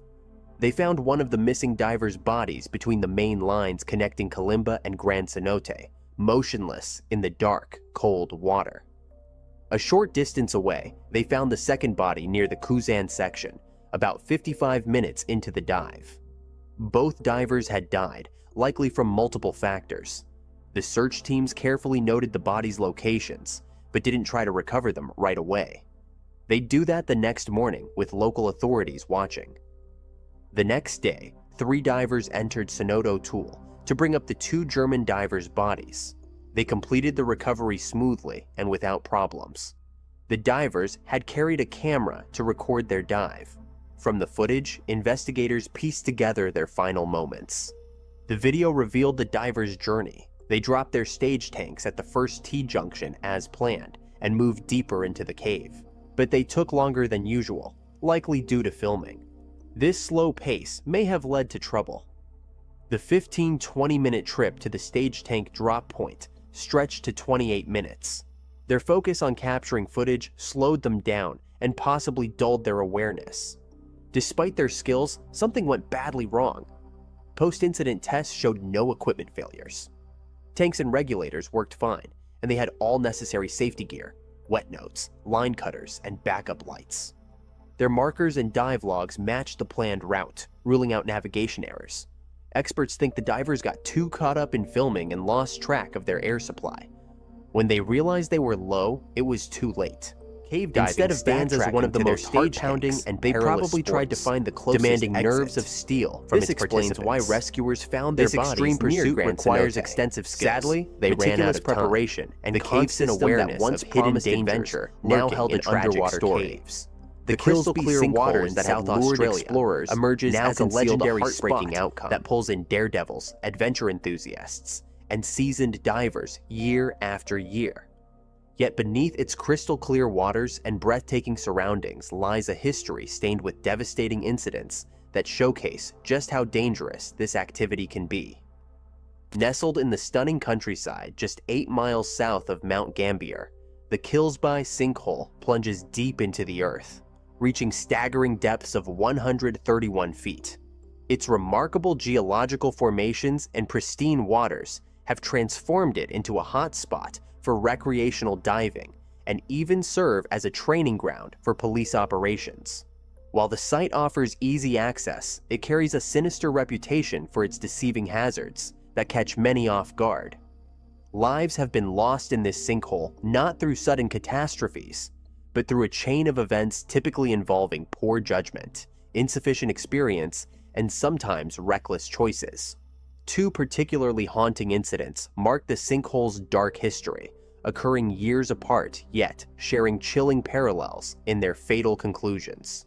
They found one of the missing divers' bodies between the main lines connecting Kalimba and Grand Cenote, motionless in the dark, cold water. A short distance away, they found the second body near the Kuzan section, about 55 minutes into the dive. Both divers had died, likely from multiple factors. The search teams carefully noted the bodies' locations, but didn't try to recover them right away. They'd do that the next morning with local authorities watching. The next day, 3 divers entered Cenote Tool to bring up the 2 German divers' bodies. They completed the recovery smoothly and without problems. The divers had carried a camera to record their dive. From the footage, investigators pieced together their final moments. The video revealed the divers' journey. They dropped their stage tanks at the first T-junction as planned and moved deeper into the cave. But they took longer than usual, likely due to filming. This slow pace may have led to trouble. The 15-20-minute trip to the stage tank drop point stretched to 28 minutes. Their focus on capturing footage slowed them down and possibly dulled their awareness. Despite their skills, something went badly wrong. Post-incident tests showed no equipment failures. Tanks and regulators worked fine, and they had all necessary safety gear, wet notes, line cutters, and backup lights. Their markers and dive logs matched the planned route, ruling out navigation errors. Experts think the divers got too caught up in filming and lost track of their air supply. When they realized they were low, it was too late. Cave diving instead of stands as one of the most heart-pounding and they probably tried to find the closest demanding nerves of steel from its participants. This explains why rescuers found their bodies extreme pursuit near requires extensive skills. Sadly, they ran out of preparation and the cave system awareness that once promised adventure now held in underwater caves. The crystal clear waters that have lured explorers emerges as a legendary heartbreaking outcome that pulls in daredevils, adventure enthusiasts, and seasoned divers year after year. Yet beneath its crystal clear waters and breathtaking surroundings lies a history stained with devastating incidents that showcase just how dangerous this activity can be. Nestled in the stunning countryside just 8 miles south of Mount Gambier, the Kilsby Sinkhole plunges deep into the earth, reaching staggering depths of 131 feet. Its remarkable geological formations and pristine waters have transformed it into a hotspot for recreational diving and even serve as a training ground for police operations. While the site offers easy access, it carries a sinister reputation for its deceiving hazards that catch many off guard. Lives have been lost in this sinkhole not through sudden catastrophes, but through a chain of events typically involving poor judgment, insufficient experience, and sometimes reckless choices. 2 particularly haunting incidents mark the sinkhole's dark history, occurring years apart yet sharing chilling parallels in their fatal conclusions.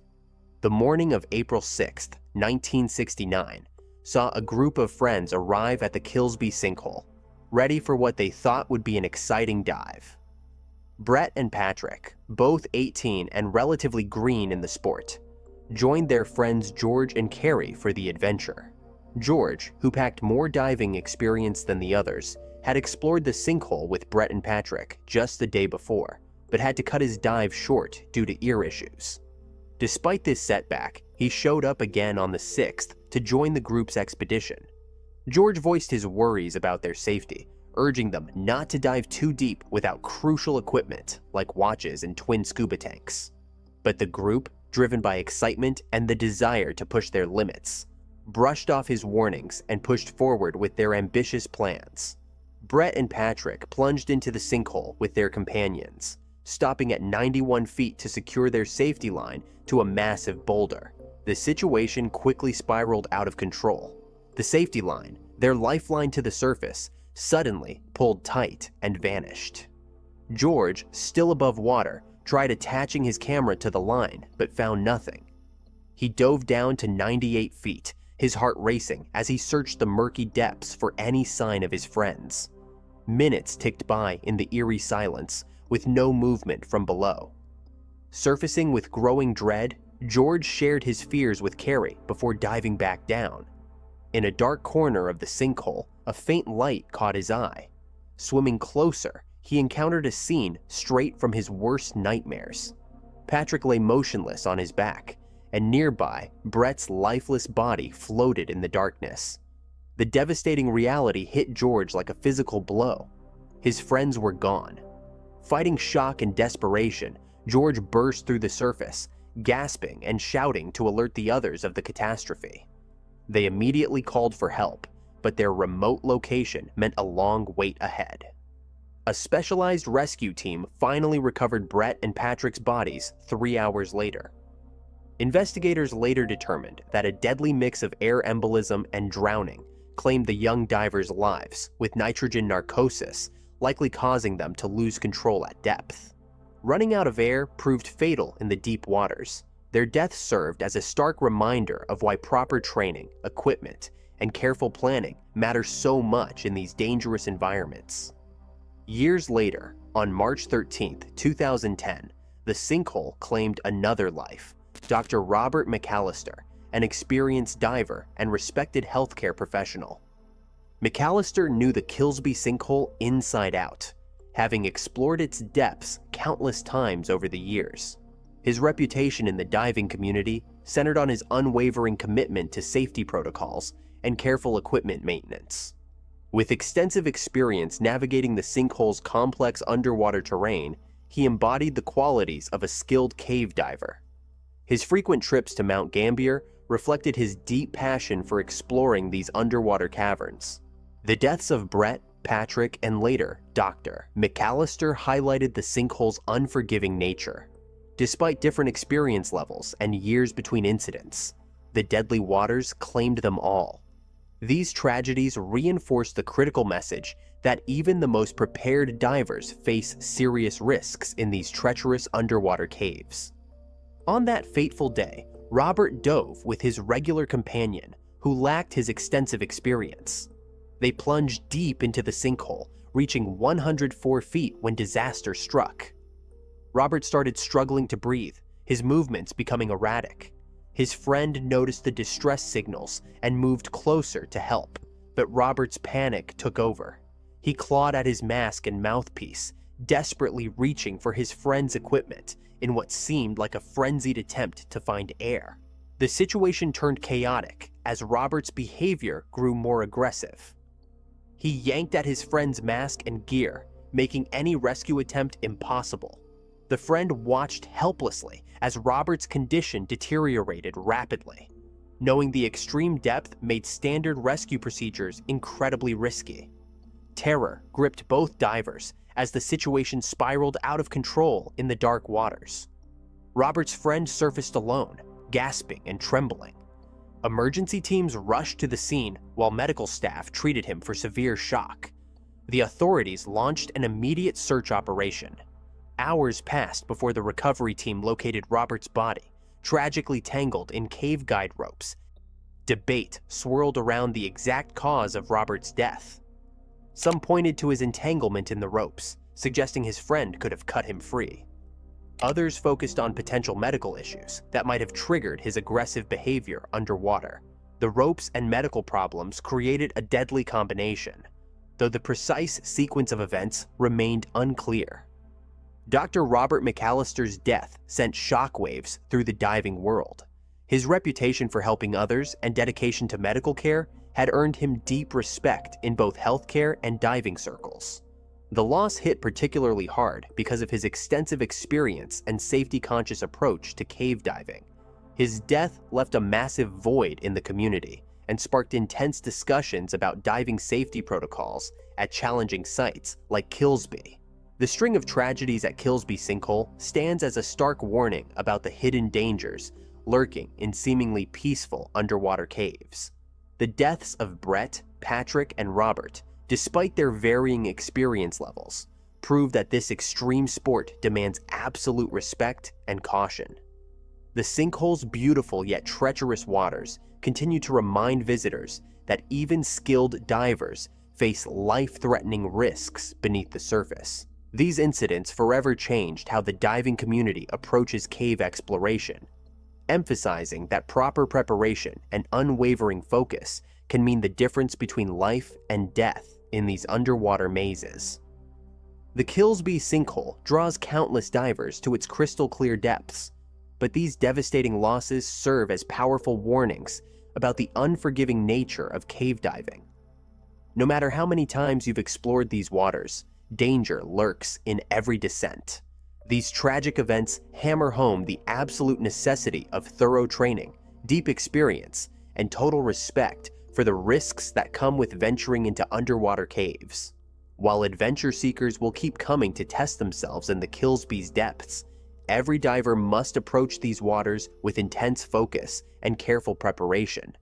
The morning of April 6, 1969, saw a group of friends arrive at the Kilsby sinkhole, ready for what they thought would be an exciting dive. Brett and Patrick, both 18 and relatively green in the sport, joined their friends George and Carrie for the adventure. George, who packed more diving experience than the others, had explored the sinkhole with Brett and Patrick just the day before, but had to cut his dive short due to ear issues. Despite this setback, he showed up again on the 6th to join the group's expedition. George voiced his worries about their safety, urging them not to dive too deep without crucial equipment like watches and twin scuba tanks. But the group, driven by excitement and the desire to push their limits, brushed off his warnings and pushed forward with their ambitious plans. Brett and Patrick plunged into the sinkhole with their companions, stopping at 91 feet to secure their safety line to a massive boulder. The situation quickly spiraled out of control. The safety line, their lifeline to the surface, suddenly pulled tight and vanished. George, still above water, tried attaching his camera to the line but found nothing. He dove down to 98 feet, his heart racing as he searched the murky depths for any sign of his friends. Minutes ticked by in the eerie silence, with no movement from below. Surfacing with growing dread, George shared his fears with Carrie before diving back down. In a dark corner of the sinkhole, a faint light caught his eye. Swimming closer, he encountered a scene straight from his worst nightmares. Patrick lay motionless on his back, and nearby, Brett's lifeless body floated in the darkness. The devastating reality hit George like a physical blow. His friends were gone. Fighting shock and desperation, George burst through the surface, gasping and shouting to alert the others of the catastrophe. They immediately called for help, but their remote location meant a long wait ahead. A specialized rescue team finally recovered Brett and Patrick's bodies 3 hours later. Investigators later determined that a deadly mix of air embolism and drowning claimed the young divers' lives, with nitrogen narcosis likely causing them to lose control at depth. Running out of air proved fatal in the deep waters. Their deaths served as a stark reminder of why proper training, equipment, and careful planning matter so much in these dangerous environments. Years later, on March 13, 2010, the sinkhole claimed another life. Dr. Robert McAllister, an experienced diver and respected healthcare professional. McAllister knew the Kilsby sinkhole inside out, having explored its depths countless times over the years. His reputation in the diving community centered on his unwavering commitment to safety protocols and careful equipment maintenance. With extensive experience navigating the sinkhole's complex underwater terrain, he embodied the qualities of a skilled cave diver. His frequent trips to Mount Gambier reflected his deep passion for exploring these underwater caverns. The deaths of Brett, Patrick, and later, Dr. McAllister highlighted the sinkhole's unforgiving nature. Despite different experience levels and years between incidents, the deadly waters claimed them all. These tragedies reinforced the critical message that even the most prepared divers face serious risks in these treacherous underwater caves. On that fateful day, Robert dove with his regular companion, who lacked his extensive experience. They plunged deep into the sinkhole, reaching 104 feet when disaster struck. Robert started struggling to breathe, his movements becoming erratic. His friend noticed the distress signals and moved closer to help, but Robert's panic took over. He clawed at his mask and mouthpiece, desperately reaching for his friend's equipment in what seemed like a frenzied attempt to find air. The situation turned chaotic as Robert's behavior grew more aggressive. He yanked at his friend's mask and gear, making any rescue attempt impossible. The friend watched helplessly as Robert's condition deteriorated rapidly. Knowing the extreme depth made standard rescue procedures incredibly risky. Terror gripped both divers as the situation spiraled out of control in the dark waters. Robert's friend surfaced alone, gasping and trembling. Emergency teams rushed to the scene while medical staff treated him for severe shock. The authorities launched an immediate search operation. Hours passed before the recovery team located Robert's body, tragically tangled in cave guide ropes. Debate swirled around the exact cause of Robert's death. Some pointed to his entanglement in the ropes, suggesting his friend could have cut him free. Others focused on potential medical issues that might have triggered his aggressive behavior underwater. The ropes and medical problems created a deadly combination, though the precise sequence of events remained unclear. Dr. Robert McAllister's death sent shockwaves through the diving world. His reputation for helping others and dedication to medical care had earned him deep respect in both healthcare and diving circles. The loss hit particularly hard because of his extensive experience and safety-conscious approach to cave diving. His death left a massive void in the community and sparked intense discussions about diving safety protocols at challenging sites like Kilsby. The string of tragedies at Kilsby Sinkhole stands as a stark warning about the hidden dangers lurking in seemingly peaceful underwater caves. The deaths of Brett, Patrick, and Robert, despite their varying experience levels, prove that this extreme sport demands absolute respect and caution. The sinkhole's beautiful yet treacherous waters continue to remind visitors that even skilled divers face life-threatening risks beneath the surface. These incidents forever changed how the diving community approaches cave exploration, emphasizing that proper preparation and unwavering focus can mean the difference between life and death in these underwater mazes. The Kilsby sinkhole draws countless divers to its crystal-clear depths, but these devastating losses serve as powerful warnings about the unforgiving nature of cave diving. No matter how many times you've explored these waters, danger lurks in every descent. These tragic events hammer home the absolute necessity of thorough training, deep experience, and total respect for the risks that come with venturing into underwater caves. While adventure seekers will keep coming to test themselves in the Kilsby's depths, every diver must approach these waters with intense focus and careful preparation.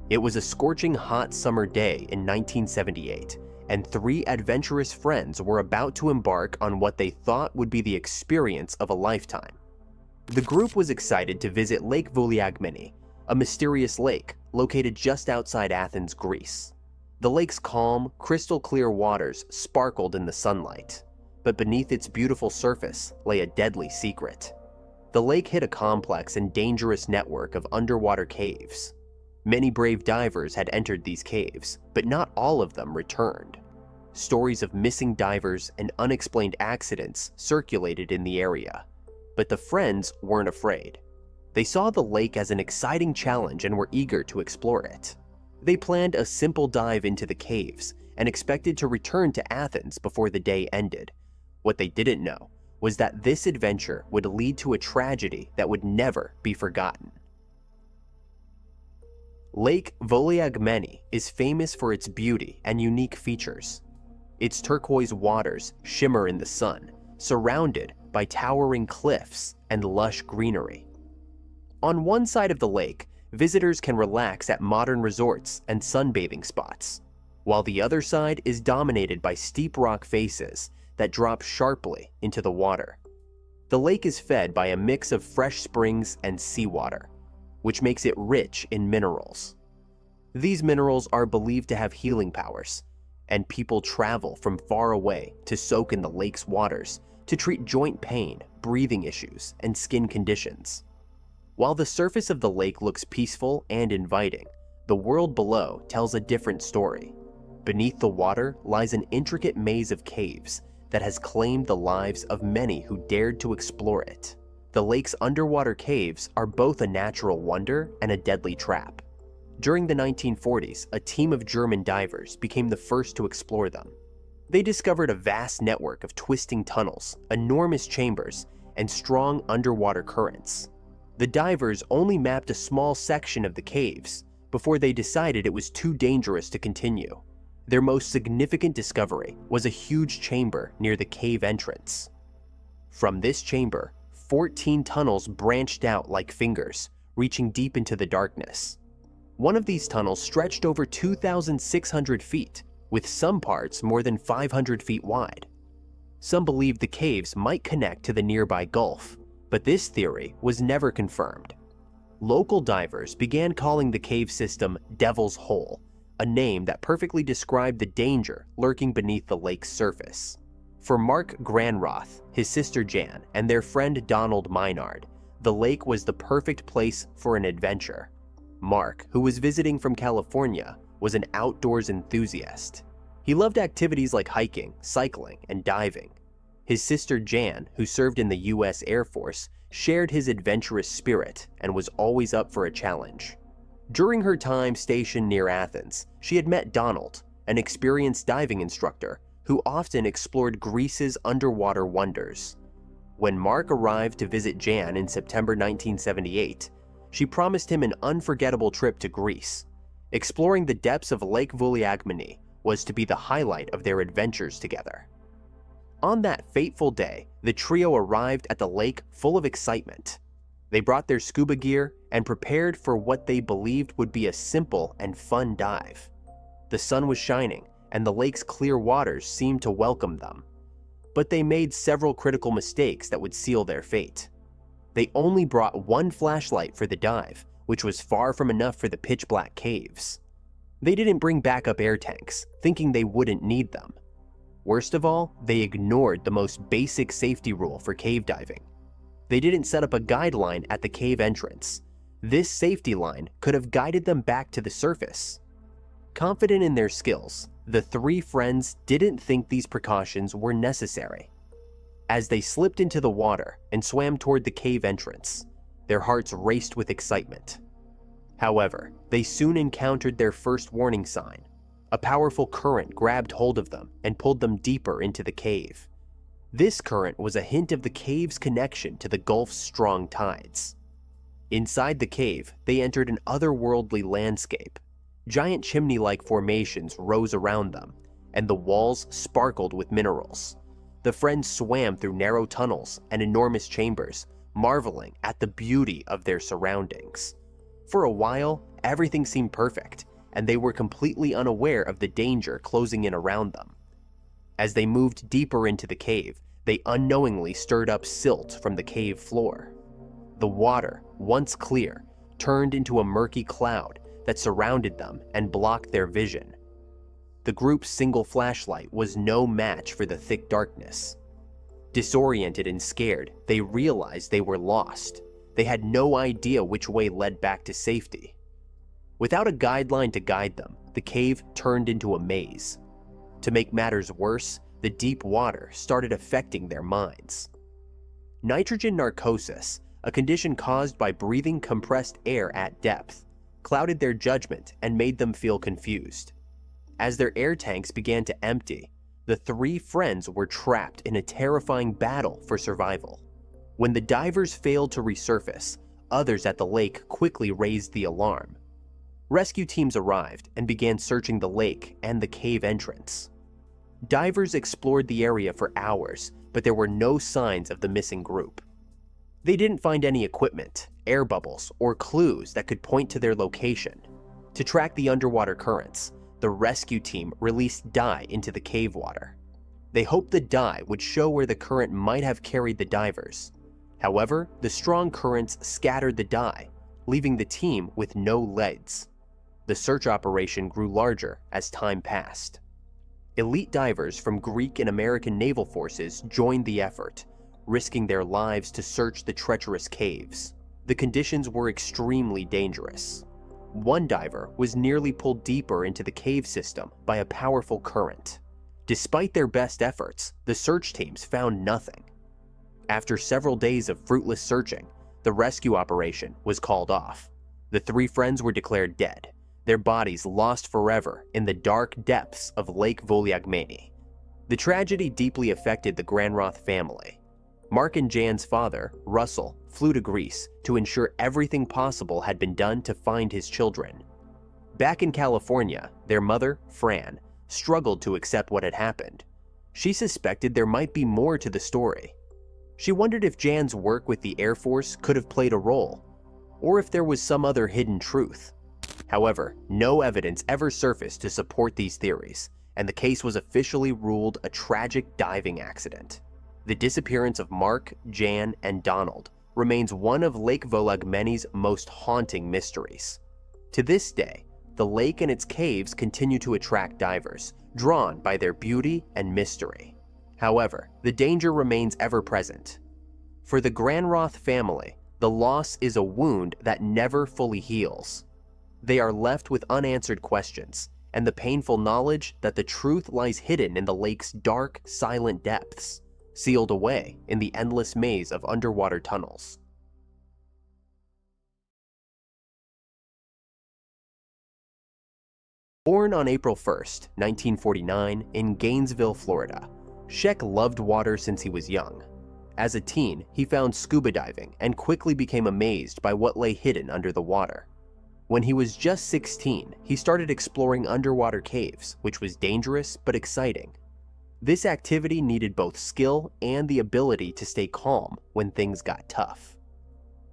It was a scorching hot summer day in 1978, and three adventurous friends were about to embark on what they thought would be the experience of a lifetime. The group was excited to visit Lake Vouliagmeni, a mysterious lake located just outside Athens, Greece. The lake's calm, crystal-clear waters sparkled in the sunlight, but beneath its beautiful surface lay a deadly secret. The lake hid a complex and dangerous network of underwater caves. Many brave divers had entered these caves, but not all of them returned. Stories of missing divers and unexplained accidents circulated in the area, but the friends weren't afraid. They saw the lake as an exciting challenge and were eager to explore it. They planned a simple dive into the caves and expected to return to Athens before the day ended. What they didn't know was that this adventure would lead to a tragedy that would never be forgotten. Lake Vouliagmeni is famous for its beauty and unique features. Its turquoise waters shimmer in the sun, surrounded by towering cliffs and lush greenery. On one side of the lake, visitors can relax at modern resorts and sunbathing spots, while the other side is dominated by steep rock faces that drop sharply into the water. The lake is fed by a mix of fresh springs and seawater, which makes it rich in minerals. These minerals are believed to have healing powers, and people travel from far away to soak in the lake's waters to treat joint pain, breathing issues, and skin conditions. While the surface of the lake looks peaceful and inviting, the world below tells a different story. Beneath the water lies an intricate maze of caves that has claimed the lives of many who dared to explore it. The lake's underwater caves are both a natural wonder and a deadly trap. During the 1940s, a team of German divers became the first to explore them. They discovered a vast network of twisting tunnels, enormous chambers, and strong underwater currents. The divers only mapped a small section of the caves before they decided it was too dangerous to continue. Their most significant discovery was a huge chamber near the cave entrance. From this chamber, 14 tunnels branched out like fingers, reaching deep into the darkness. One of these tunnels stretched over 2,600 feet, with some parts more than 500 feet wide. Some believed the caves might connect to the nearby gulf, but this theory was never confirmed. Local divers began calling the cave system Devil's Hole, a name that perfectly described the danger lurking beneath the lake's surface. For Mark Granroth, his sister Jan, and their friend Donald Meinard, the lake was the perfect place for an adventure. Mark, who was visiting from California, was an outdoors enthusiast. He loved activities like hiking, cycling, and diving. His sister Jan, who served in the US Air Force, shared his adventurous spirit and was always up for a challenge. During her time stationed near Athens, she had met Donald, an experienced diving instructor who often explored Greece's underwater wonders. When Mark arrived to visit Jan in September 1978, she promised him an unforgettable trip to Greece. Exploring the depths of Lake Vouliagmeni was to be the highlight of their adventures together. On that fateful day, the trio arrived at the lake full of excitement. They brought their scuba gear and prepared for what they believed would be a simple and fun dive. The sun was shining, and the lake's clear waters seemed to welcome them. But they made several critical mistakes that would seal their fate. They only brought one flashlight for the dive, which was far from enough for the pitch-black caves. They didn't bring backup air tanks, thinking they wouldn't need them. Worst of all, they ignored the most basic safety rule for cave diving. They didn't set up a guideline at the cave entrance. This safety line could have guided them back to the surface. Confident in their skills, the three friends didn't think these precautions were necessary. As they slipped into the water and swam toward the cave entrance, their hearts raced with excitement. However, they soon encountered their first warning sign. A powerful current grabbed hold of them and pulled them deeper into the cave. This current was a hint of the cave's connection to the Gulf's strong tides. Inside the cave, they entered an otherworldly landscape. Giant chimney-like formations rose around them, and the walls sparkled with minerals. The friends swam through narrow tunnels and enormous chambers, marveling at the beauty of their surroundings. For a while, everything seemed perfect, and they were completely unaware of the danger closing in around them. As they moved deeper into the cave, they unknowingly stirred up silt from the cave floor. The water, once clear, turned into a murky cloud that surrounded them and blocked their vision. The group's single flashlight was no match for the thick darkness. Disoriented and scared, they realized they were lost. They had no idea which way led back to safety. Without a guideline to guide them, the cave turned into a maze. To make matters worse, the deep water started affecting their minds. Nitrogen narcosis, a condition caused by breathing compressed air at depth, clouded their judgment and made them feel confused. As their air tanks began to empty, the three friends were trapped in a terrifying battle for survival. When the divers failed to resurface, others at the lake quickly raised the alarm. Rescue teams arrived and began searching the lake and the cave entrance. Divers explored the area for hours, but there were no signs of the missing group. They didn't find any equipment, air bubbles, or clues that could point to their location. To track the underwater currents, the rescue team released dye into the cave water. They hoped the dye would show where the current might have carried the divers. However, the strong currents scattered the dye, leaving the team with no leads. The search operation grew larger as time passed. Elite divers from Greek and American naval forces joined the effort, risking their lives to search the treacherous caves. The conditions were extremely dangerous. One diver was nearly pulled deeper into the cave system by a powerful current. Despite their best efforts, the search teams found nothing. After several days of fruitless searching, the rescue operation was called off. The three friends were declared dead, their bodies lost forever in the dark depths of Lake Vouliagmeni. The tragedy deeply affected the Granroth family. Mark and Jan's father, Russell, flew to Greece to ensure everything possible had been done to find his children. Back in California, their mother, Fran, struggled to accept what had happened. She suspected there might be more to the story. She wondered if Jan's work with the Air Force could have played a role, or if there was some other hidden truth. However, no evidence ever surfaced to support these theories, and the case was officially ruled a tragic diving accident. The disappearance of Mark, Jan, and Donald remains one of Lake Vouliagmeni's most haunting mysteries. To this day, the lake and its caves continue to attract divers, drawn by their beauty and mystery. However, the danger remains ever present. For the Granroth family, the loss is a wound that never fully heals. They are left with unanswered questions, and the painful knowledge that the truth lies hidden in the lake's dark, silent depths, sealed away in the endless maze of underwater tunnels. Born on April 1st, 1949, in Gainesville, Florida, Sheck loved water since he was young. As a teen, he found scuba diving and quickly became amazed by what lay hidden under the water. When he was just 16, he started exploring underwater caves, which was dangerous but exciting. This activity needed both skill and the ability to stay calm when things got tough.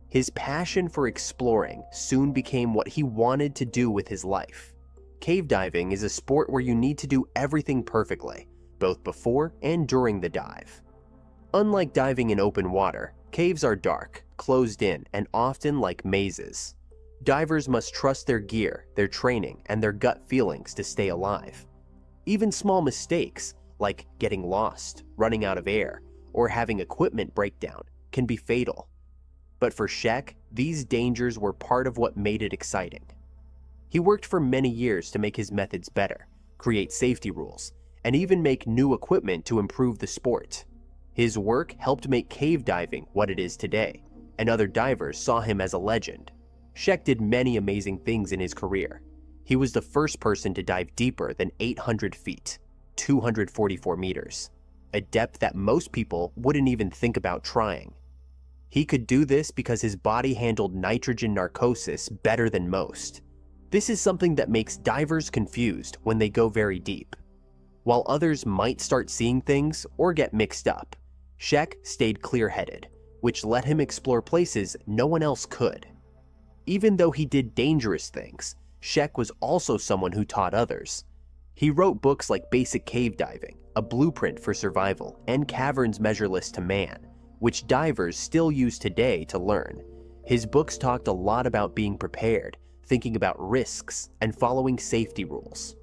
His passion for exploring soon became what he wanted to do with his life. Cave diving is a sport where you need to do everything perfectly, both before and during the dive. Unlike diving in open water, caves are dark, closed in, and often like mazes. Divers must trust their gear, their training, and their gut feelings to stay alive. Even small mistakes, like getting lost, running out of air, or having equipment breakdown, can be fatal. But for Sheck, these dangers were part of what made it exciting. He worked for many years to make his methods better, create safety rules, and even make new equipment to improve the sport. His work helped make cave diving what it is today, and other divers saw him as a legend. Sheck did many amazing things in his career. He was the first person to dive deeper than 800 feet, 244 meters, a depth that most people wouldn't even think about trying. He could do this because his body handled nitrogen narcosis better than most. This is something that makes divers confused when they go very deep. While others might start seeing things or get mixed up, Sheck stayed clear-headed, which let him explore places no one else could. Even though he did dangerous things, Sheck was also someone who taught others. He wrote books like Basic Cave Diving, A Blueprint for Survival, and Caverns Measureless to Man, which divers still use today to learn. His books talked a lot about being prepared, thinking about risks, and following safety rules.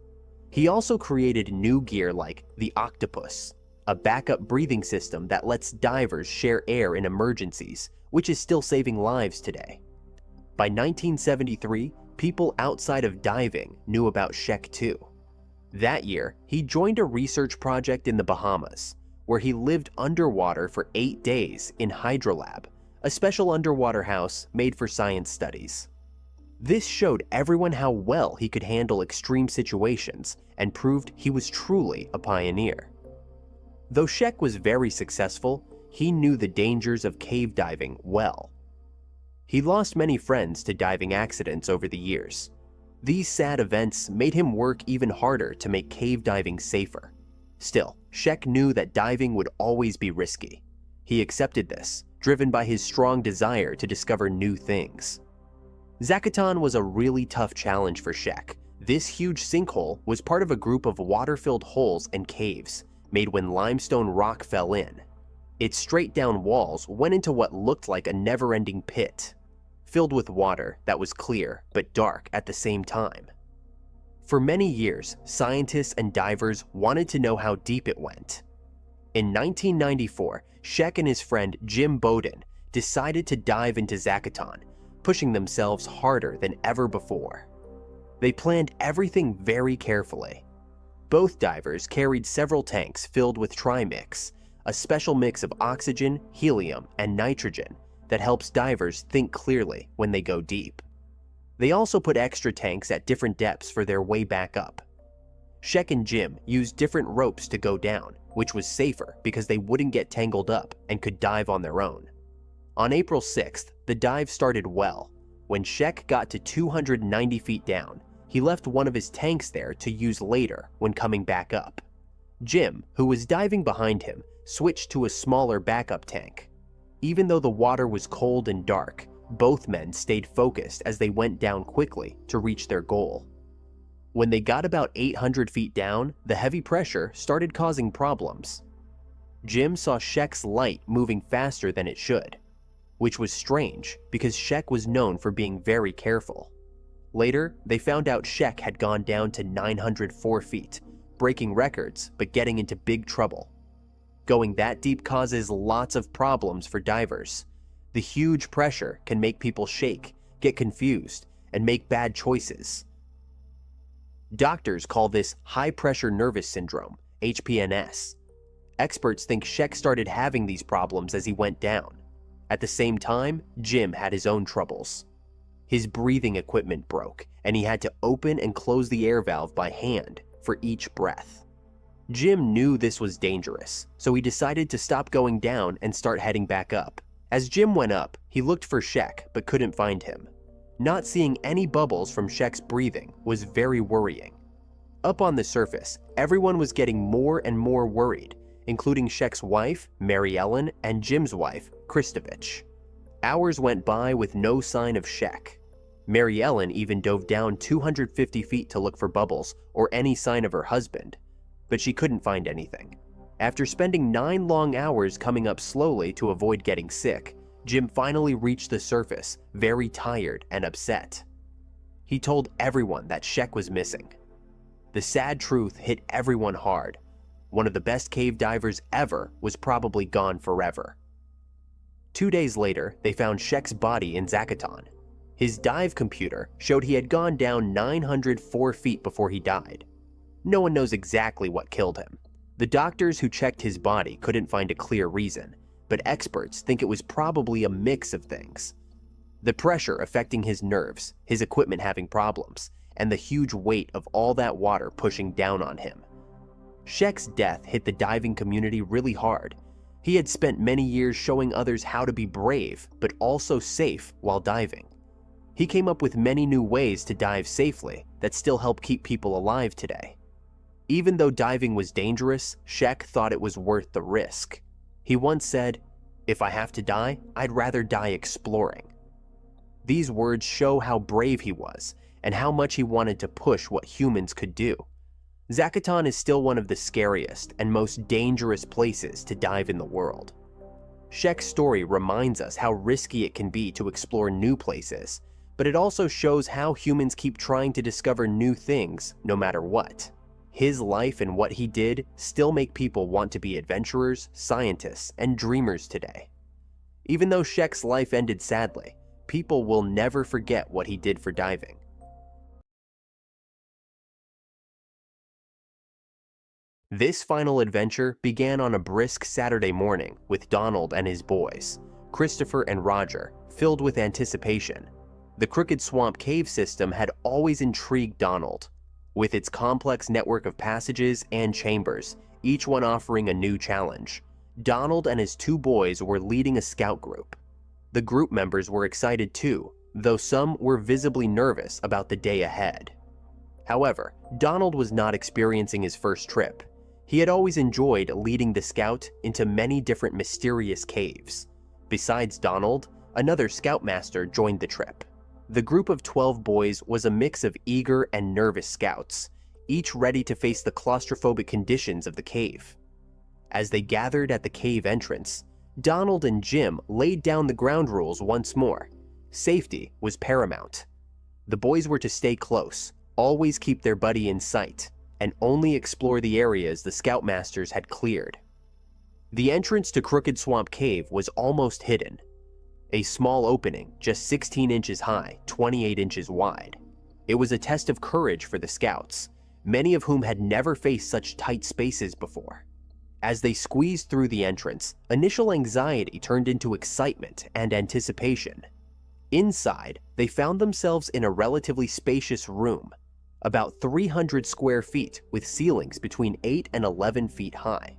He also created new gear like the Octopus, a backup breathing system that lets divers share air in emergencies, which is still saving lives today. By 1973, people outside of diving knew about Sheck too. That year, he joined a research project in the Bahamas, where he lived underwater for 8 days in Hydrolab, a special underwater house made for science studies. This showed everyone how well he could handle extreme situations and proved he was truly a pioneer. Though Sheck was very successful, he knew the dangers of cave diving well. He lost many friends to diving accidents over the years. These sad events made him work even harder to make cave diving safer. Still, Sheck knew that diving would always be risky. He accepted this, driven by his strong desire to discover new things. Zacuton was a really tough challenge for Sheck. This huge sinkhole was part of a group of water-filled holes and caves, made when limestone rock fell in. Its straight-down walls went into what looked like a never-ending pit, filled with water that was clear but dark at the same time. For many years, scientists and divers wanted to know how deep it went. In 1994, Sheck and his friend Jim Bowden decided to dive into Zacuton, pushing themselves harder than ever before. They planned everything very carefully. Both divers carried several tanks filled with trimix, a special mix of oxygen, helium, and nitrogen that helps divers think clearly when they go deep. They also put extra tanks at different depths for their way back up. Sheck and Jim used different ropes to go down, which was safer because they wouldn't get tangled up and could dive on their own. On April 6th, the dive started well. When Sheck got to 290 feet down, he left one of his tanks there to use later when coming back up. Jim, who was diving behind him, switched to a smaller backup tank. Even though the water was cold and dark, both men stayed focused as they went down quickly to reach their goal. When they got about 800 feet down, the heavy pressure started causing problems. Jim saw Sheck's light moving faster than it should, which was strange because Sheck was known for being very careful. Later, they found out Sheck had gone down to 904 feet, breaking records but getting into big trouble. Going that deep causes lots of problems for divers. The huge pressure can make people shake, get confused, and make bad choices. Doctors call this high-pressure nervous syndrome, HPNS. Experts think Sheck started having these problems as he went down. At the same time, Jim had his own troubles. His breathing equipment broke, and he had to open and close the air valve by hand for each breath. Jim knew this was dangerous, so he decided to stop going down and start heading back up. As Jim went up, he looked for Sheck but couldn't find him. Not seeing any bubbles from Sheck's breathing was very worrying. Up on the surface, everyone was getting more and more worried, including Sheck's wife, Mary Ellen, and Jim's wife, Kristovich. Hours went by with no sign of Sheck. Mary Ellen even dove down 250 feet to look for bubbles or any sign of her husband, but she couldn't find anything. After spending 9 long hours coming up slowly to avoid getting sick, Jim finally reached the surface, very tired and upset. He told everyone that Sheck was missing. The sad truth hit everyone hard. One of the best cave divers ever was probably gone forever. 2 days later, they found Sheck's body in Zacaton. His dive computer showed he had gone down 904 feet before he died. No one knows exactly what killed him. The doctors who checked his body couldn't find a clear reason, but experts think it was probably a mix of things. The pressure affecting his nerves, his equipment having problems, and the huge weight of all that water pushing down on him. Sheck's death hit the diving community really hard. He had spent many years showing others how to be brave, but also safe while diving. He came up with many new ways to dive safely that still help keep people alive today. Even though diving was dangerous, Sheck thought it was worth the risk. He once said, "If I have to die, I'd rather die exploring." These words show how brave he was and how much he wanted to push what humans could do. Zacaton is still one of the scariest and most dangerous places to dive in the world. Sheck's story reminds us how risky it can be to explore new places, but it also shows how humans keep trying to discover new things no matter what. His life and what he did still make people want to be adventurers, scientists, and dreamers today. Even though Sheck's life ended sadly, people will never forget what he did for diving. This final adventure began on a brisk Saturday morning with Donald and his boys, Christopher and Roger, filled with anticipation. The Crooked Swamp cave system had always intrigued Donald, with its complex network of passages and chambers, each one offering a new challenge. Donald and his 2 boys were leading a scout group. The group members were excited too, though some were visibly nervous about the day ahead. However, Donald was not experiencing his first trip. He had always enjoyed leading the scout into many different mysterious caves. Besides Donald, another scoutmaster joined the trip. The group of 12 boys was a mix of eager and nervous scouts, each ready to face the claustrophobic conditions of the cave. As they gathered at the cave entrance, Donald and Jim laid down the ground rules once more. Safety was paramount. The boys were to stay close, always keep their buddy in sight, and only explore the areas the scoutmasters had cleared. The entrance to Crooked Swamp Cave was almost hidden. A small opening, just 16 inches high, 28 inches wide. It was a test of courage for the scouts, many of whom had never faced such tight spaces before. As they squeezed through the entrance, initial anxiety turned into excitement and anticipation. Inside, they found themselves in a relatively spacious room, about 300 square feet with ceilings between 8 and 11 feet high.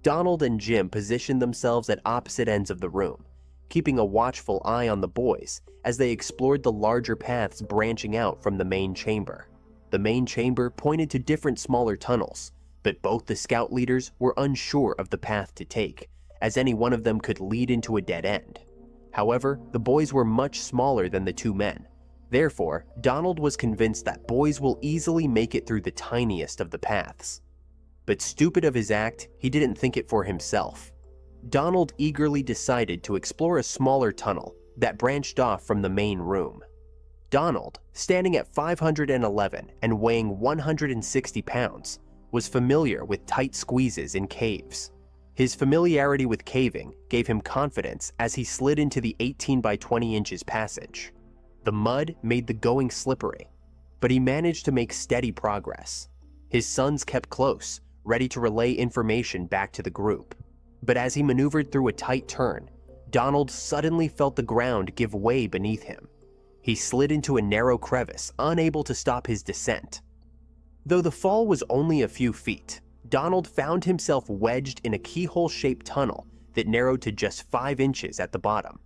Donald and Jim positioned themselves at opposite ends of the room, keeping a watchful eye on the boys as they explored the larger paths branching out from the main chamber. The main chamber pointed to different smaller tunnels, but both the scout leaders were unsure of the path to take, as any one of them could lead into a dead end. However, the boys were much smaller than the 2 men. Therefore, Donald was convinced that boys will easily make it through the tiniest of the paths. But stupid of his act, he didn't think it for himself. Donald eagerly decided to explore a smaller tunnel that branched off from the main room. Donald, standing at 511 and weighing 160 pounds, was familiar with tight squeezes in caves. His familiarity with caving gave him confidence as he slid into the 18 by 20 inches passage. The mud made the going slippery, but he managed to make steady progress. His sons kept close, ready to relay information back to the group. But as he maneuvered through a tight turn, Donald suddenly felt the ground give way beneath him. He slid into a narrow crevice, unable to stop his descent. Though the fall was only a few feet, Donald found himself wedged in a keyhole-shaped tunnel that narrowed to just 5 inches at the bottom.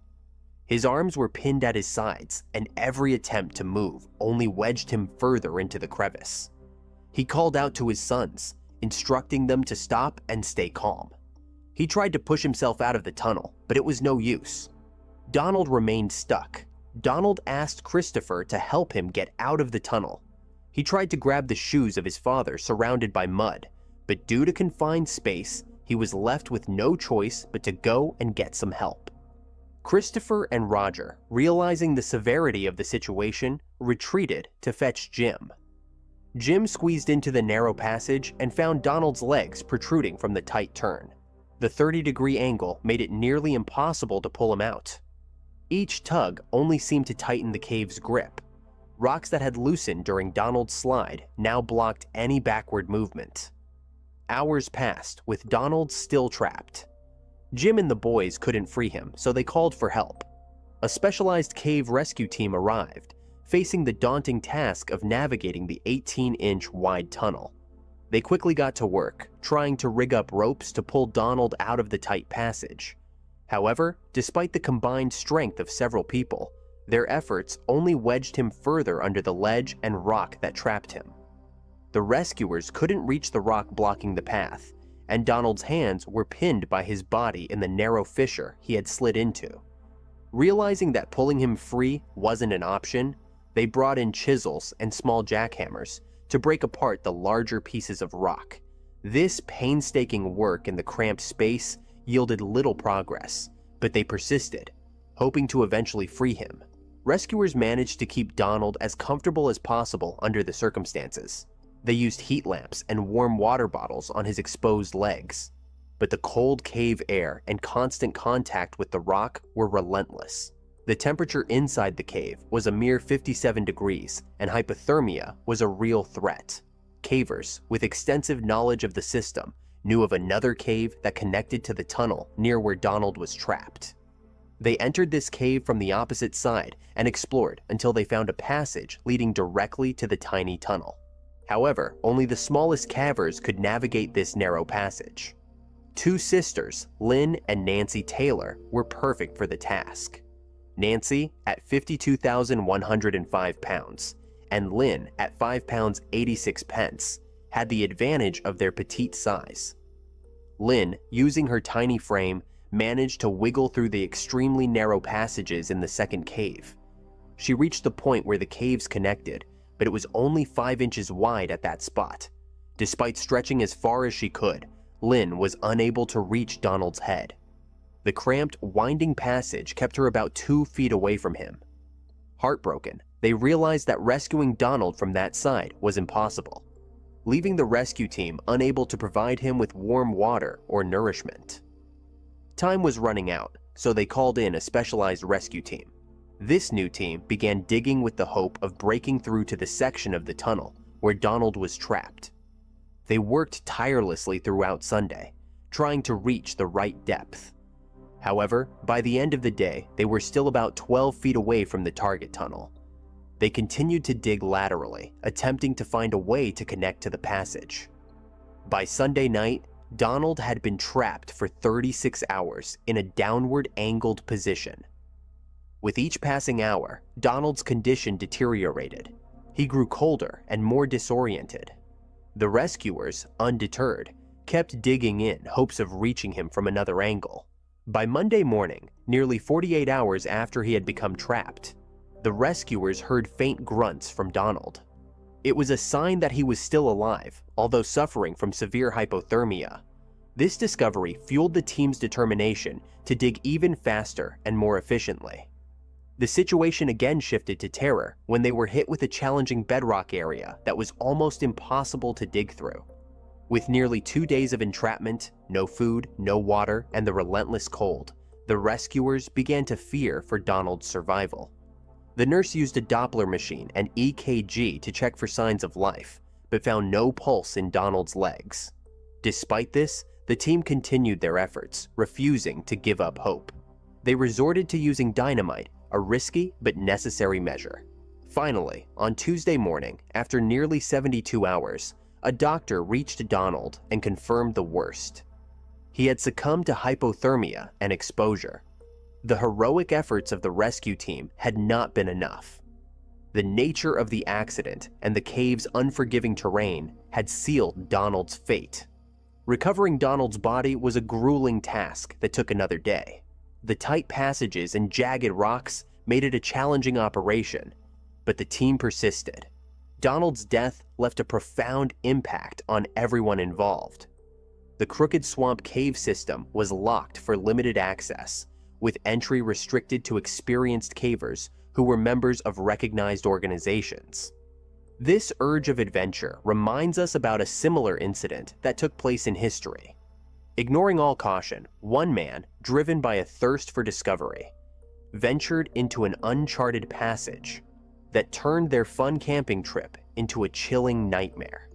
His arms were pinned at his sides, and every attempt to move only wedged him further into the crevice. He called out to his sons, instructing them to stop and stay calm. He tried to push himself out of the tunnel, but it was no use. Donald remained stuck. Donald asked Christopher to help him get out of the tunnel. He tried to grab the shoes of his father surrounded by mud, but due to confined space, he was left with no choice but to go and get some help. Christopher and Roger, realizing the severity of the situation, retreated to fetch Jim. Jim squeezed into the narrow passage and found Donald's legs protruding from the tight turn. The 30-degree angle made it nearly impossible to pull him out. Each tug only seemed to tighten the cave's grip. Rocks that had loosened during Donald's slide now blocked any backward movement. Hours passed, with Donald still trapped. Jim and the boys couldn't free him, so they called for help. A specialized cave rescue team arrived, facing the daunting task of navigating the 18-inch wide tunnel. They quickly got to work, trying to rig up ropes to pull Donald out of the tight passage. However, despite the combined strength of several people, their efforts only wedged him further under the ledge and rock that trapped him. The rescuers couldn't reach the rock blocking the path, and Donald's hands were pinned by his body in the narrow fissure he had slid into. Realizing that pulling him free wasn't an option, they brought in chisels and small jackhammers to break apart the larger pieces of rock. This painstaking work in the cramped space yielded little progress, but they persisted, hoping to eventually free him. Rescuers managed to keep Donald as comfortable as possible under the circumstances. They used heat lamps and warm water bottles on his exposed legs. But the cold cave air and constant contact with the rock were relentless. The temperature inside the cave was a mere 57 degrees, and hypothermia was a real threat. Cavers, with extensive knowledge of the system, knew of another cave that connected to the tunnel near where Donald was trapped. They entered this cave from the opposite side and explored until they found a passage leading directly to the tiny tunnel. However, only the smallest cavers could navigate this narrow passage. 2 sisters, Lynn and Nancy Taylor, were perfect for the task. Nancy at 52,105 pounds, and Lynn at 5 pounds 86 pence, had the advantage of their petite size. Lynn, using her tiny frame, managed to wiggle through the extremely narrow passages in the second cave. She reached the point where the caves connected, but it was only 5 inches wide at that spot. Despite stretching as far as she could, Lynn was unable to reach Donald's head. The cramped, winding passage kept her about 2 feet away from him. Heartbroken, they realized that rescuing Donald from that side was impossible, leaving the rescue team unable to provide him with warm water or nourishment. Time was running out, so they called in a specialized rescue team. This new team began digging with the hope of breaking through to the section of the tunnel where Donald was trapped. They worked tirelessly throughout Sunday, trying to reach the right depth. However, by the end of the day, they were still about 12 feet away from the target tunnel. They continued to dig laterally, attempting to find a way to connect to the passage. By Sunday night, Donald had been trapped for 36 hours in a downward angled position. With each passing hour, Donald's condition deteriorated. He grew colder and more disoriented. The rescuers, undeterred, kept digging in hopes of reaching him from another angle. By Monday morning, nearly 48 hours after he had become trapped, the rescuers heard faint grunts from Donald. It was a sign that he was still alive, although suffering from severe hypothermia. This discovery fueled the team's determination to dig even faster and more efficiently. The situation again shifted to terror when they were hit with a challenging bedrock area that was almost impossible to dig through. With nearly 2 days of entrapment, no food, no water, and the relentless cold, the rescuers began to fear for Donald's survival. The nurse used a Doppler machine and EKG to check for signs of life, but found no pulse in Donald's legs. Despite this, the team continued their efforts, refusing to give up hope. They resorted to using dynamite, a risky but necessary measure. Finally, on Tuesday morning, after nearly 72 hours, a doctor reached Donald and confirmed the worst. He had succumbed to hypothermia and exposure. The heroic efforts of the rescue team had not been enough. The nature of the accident and the cave's unforgiving terrain had sealed Donald's fate. Recovering Donald's body was a grueling task that took another day. The tight passages and jagged rocks made it a challenging operation, but the team persisted. Donald's death left a profound impact on everyone involved. The Crooked Swamp cave system was locked for limited access, with entry restricted to experienced cavers who were members of recognized organizations. This urge of adventure reminds us about a similar incident that took place in history. Ignoring all caution, one man, driven by a thirst for discovery, ventured into an uncharted passage that turned their fun camping trip into a chilling nightmare.